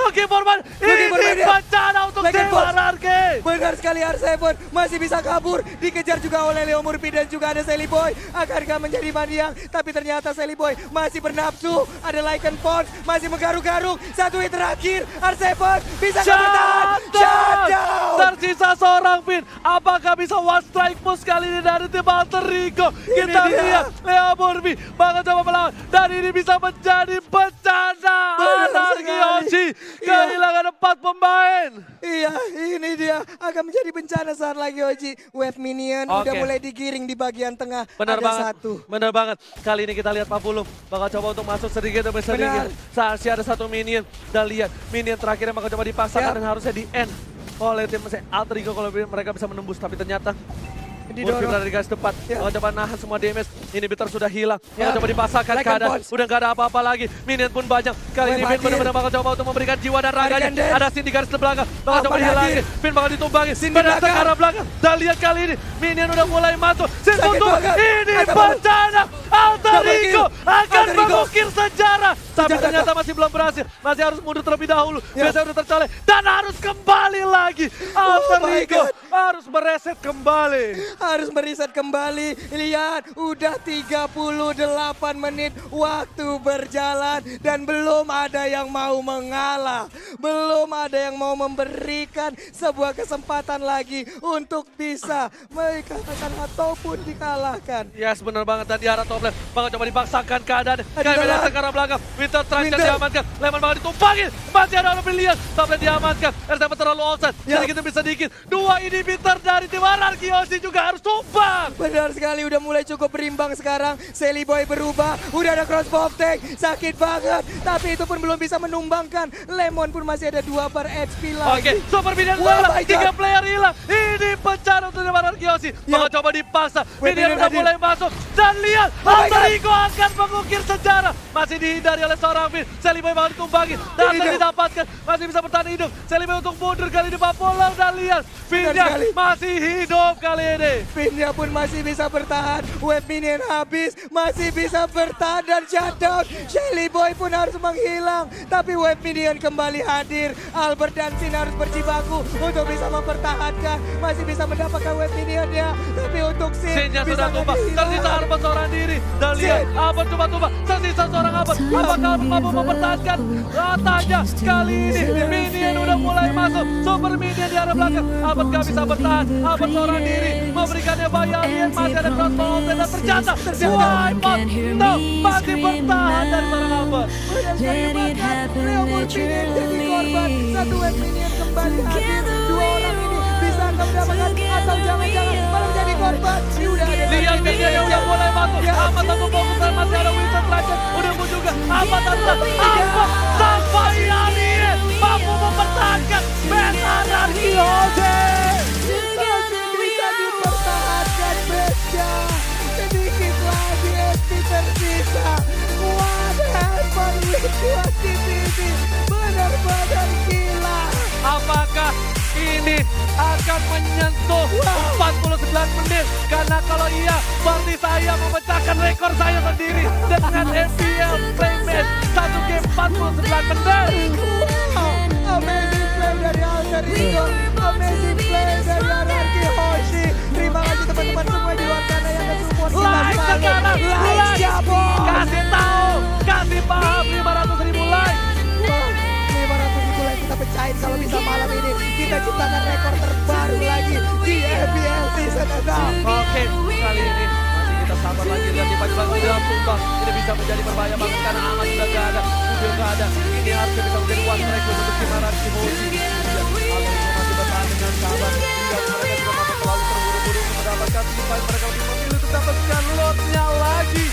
Oke, Forman. Ini bencana untuk tim RRQ. Benar sekali, R7 masih bisa kabur. Dikejar juga oleh Leo Murphy dan juga ada Seliboy. Akankah menjadi Maniang? Tapi ternyata Seliboy masih bernafsu. Ada Lycan Pons masih menggaruk-garuk. Satu hit terakhir. R7 bisa bertahan. Shutdown. Tersisa seorang Pin. Apakah bisa one strike push kali ini dari tim Alter Ego? Kita lihat Leo Murphy bakal coba melawan. Dan ini bisa menjadi bencana. RRQ Hoshi kehilangan 4 pemain. Iya, ini dia akan menjadi bencana saat lagi Oji. Wave minion udah Oke. mulai digiring di bagian tengah. Benar ada banget, satu. benar banget. Kali ini kita lihat Pak Pulung bakal coba untuk masuk sedikit demi sedikit. Masih ada satu minion. Dan lihat, minion terakhirnya bakal coba dipasangkan dan harusnya di end oleh tim Alter Ego kalau mereka bisa menembus. Tapi ternyata Murphy berada di garis depan. Bakal coba nahan semua damage. Ini bitter sudah hilang. Bakal coba dipasangkan keadaan. Udah gak ada apa-apa lagi. Minion pun banyak. Kali ini Finn benar-benar bakal coba untuk memberikan jiwa dan raganya. Ada Sin di garis belakang. Bakal coba dihilangin. Finn bakal ditumbangin. Pada ke arah belakang. Dan lihat kali ini Minion udah mulai masuk. Sin butuh. Ini bencana. Alter Ego akan mengukir sejarah. Tapi ternyata masih belum berhasil. Masih harus mundur terlebih dahulu. Biasanya udah tercolek. Dan harus kembali lagi. Alter Ego harus mereset kembali. Harus meriset kembali. Lihat, udah 38 menit waktu berjalan dan belum ada yang mau mengalah. Belum ada yang mau memberikan sebuah kesempatan lagi untuk bisa dikatakan ataupun dikalahkan. Yes, benar banget. Dan di arah top lane bakal coba dipaksakan keadaan. Kayak ke arah belakang. Winter Truncheon diamankan. Lemon bakal ditumpangin. Masih ada orang pilihan. Top lane diamankan. R7 terlalu offside. Sedikit demi sedikit. Dua inhibitor dari tim RRQ Hoshi juga harus tumbang. Benar sekali, udah mulai cukup berimbang sekarang. Seliboy berubah, udah ada crossbow of tank, sakit banget. Tapi itu pun belum bisa menumbangkan. Lemon pun masih ada 2 bar HP lagi. Oke, super minion hilang. 3 player hilang. Ini bencana untuk tim RRQ Hoshi. Bakal coba dipaksa. Minion udah mulai masuk. Dan lihat, Alter Ego akan mengukir sejarah. masih dihindari oleh seorang Vin. Seliboy bakal ditumpangi, datang didapatkan, masih bisa bertahan hidup. Seliboy untuk mundur kali ini Pak Polang dan lihat Vinnya masih hidup kali ini. Vinnya pun masih bisa bertahan, web minion habis, masih bisa bertahan dan shutdown. Shelly Boy pun harus menghilang, tapi web minion kembali hadir. Albert dan Sin harus berjibaku untuk bisa mempertahankan, masih bisa mendapatkan web minionnya, tapi untuk Sin Sinnya bisa sudah tumbang, tersisa Albert seorang diri. Dan lihat Albert coba-coba, tersisa seorang Albert. Apakah Albert mampu mempertahankan ratanya kali ini? Minion udah mulai masuk, super minion di arah belakang. Albert gak bisa bertahan, Albert seorang diri memberikannya bayar. Lihat masih ada crossbow dan ternyata wipe out. No, masih bertahan dari seorang Albert. Leo Murphy jadi korban, satu web minion kembali hadir. Dua orang ini bisa mendapatkan atau jangan-jangan malah menjadi korban. Udah ada Lihat Vinnya yang udah mulai masuk, Ahmad satu fokus dan masih ada Winston terakhir. Udah pun juga Ahmad sampai Alien mampu mempertahankan Beta dari Jose. bisa dipertahankan Bestia. Sedikit lagi SP tersisa. What happened with Wasititi? Benar-benar gila. Apakah ini akan menyentuh 49 menit? Karena kalau iya, berarti saya memecahkan rekor saya sendiri dengan FPL Playmatch 1 game 49 menit. Wow, amazing play dari Alter Ego, amazing play dari Ararki Hoshi. Terima kasih teman-teman semua di luar sana yang udah support kita Like selalu. sekarang, like, Jabon. kasih tahu, kasih paham 500.000 like. 500.000 like kita pecahin kalau bisa malam ini. Kita ciptakan rekor terbaru lagi di FPL Season 6. Oke, kali ini masih kita sabar lagi. Lihat tiba-tiba udah tumbang. Ini bisa menjadi berbahaya banget karena Ahmad sudah gak ada, Udah gak ada. Ini harusnya bisa menjadi one strike untuk tim Ararki Hoshi. Algoritma masih bertahan dengan sabar. Hingga mereka juga mampu terlalu terburu-buru untuk mendapatkan teamfight. Mereka lebih memilih untuk mendapatkan lordnya lagi.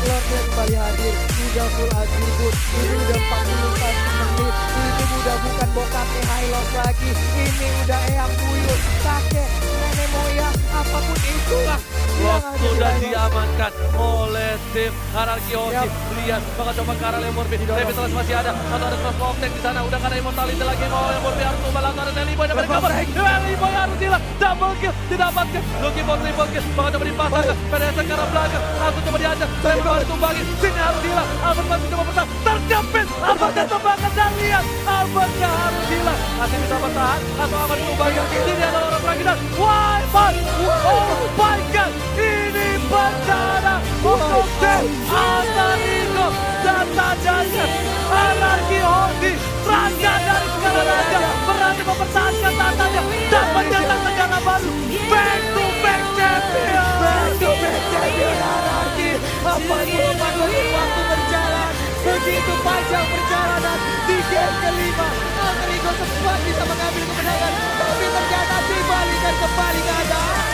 Lordnya kembali hadir, udah full atribut, ini udah 41 menit, ini udah bukan bokapnya Hylos lagi, ini udah Eyang Buyut, kakek, nenek moyang, apapun itulah. Lock sudah diamankan oleh tim Ararki Hoshi. Lihat, bakal coba ke arah Lemurbi. Revitalize masih ada, atau ada cross tank di sana. Udah gak ada immortality lagi, mau Lemurbi harus tumbal, atau ada Seliboy dapat cover. Seliboy harus hilang, double kill didapatkan. Looking for triple kill, bakal coba dipasangkan. PDS ke arah belakang, langsung coba diajak. Seliboy harus tumbangin, sini harus hilang. Albert masih coba bertahan, terjepit. Albert ditumbangkan dan lihat, Albert harus hilang. Masih bisa bertahan, atau Albert ditumbangin. Ini adalah orang terakhir dan wipe out. Oh my god, ini bencana untuk tim Alter Ego dan tandanya Ararki Hoshi, raja dari segala raja, berani mempertahankan tandanya dan mencetak negara baru. Back to back champion. Back to back champion Ararki, 44 menit waktu berjalan, begitu panjang perjalanan di game kelima. Alter Ego sempat bisa mengambil kemenangan, tapi ternyata dibalikan kembali keadaan.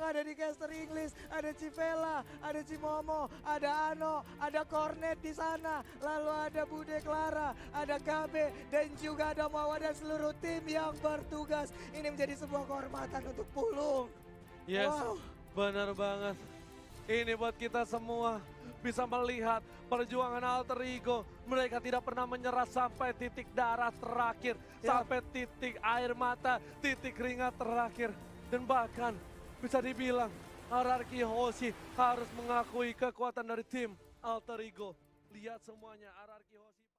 Ada di caster English, ada Civella, ada Cimomo, ada Ano, ada Cornet di sana, lalu ada Bude Clara, ada KB, dan juga ada Mawa dan seluruh tim yang bertugas. Ini menjadi sebuah kehormatan untuk Pulung. Yes, Wow. benar banget. Ini buat kita semua bisa melihat perjuangan Alter Ego. Mereka tidak pernah menyerah sampai titik darah terakhir, sampai titik air mata, titik keringat terakhir. Dan bahkan bisa dibilang Ararki Hoshi harus mengakui kekuatan dari tim Alter Ego. Lihat semuanya, Ararki Hoshi.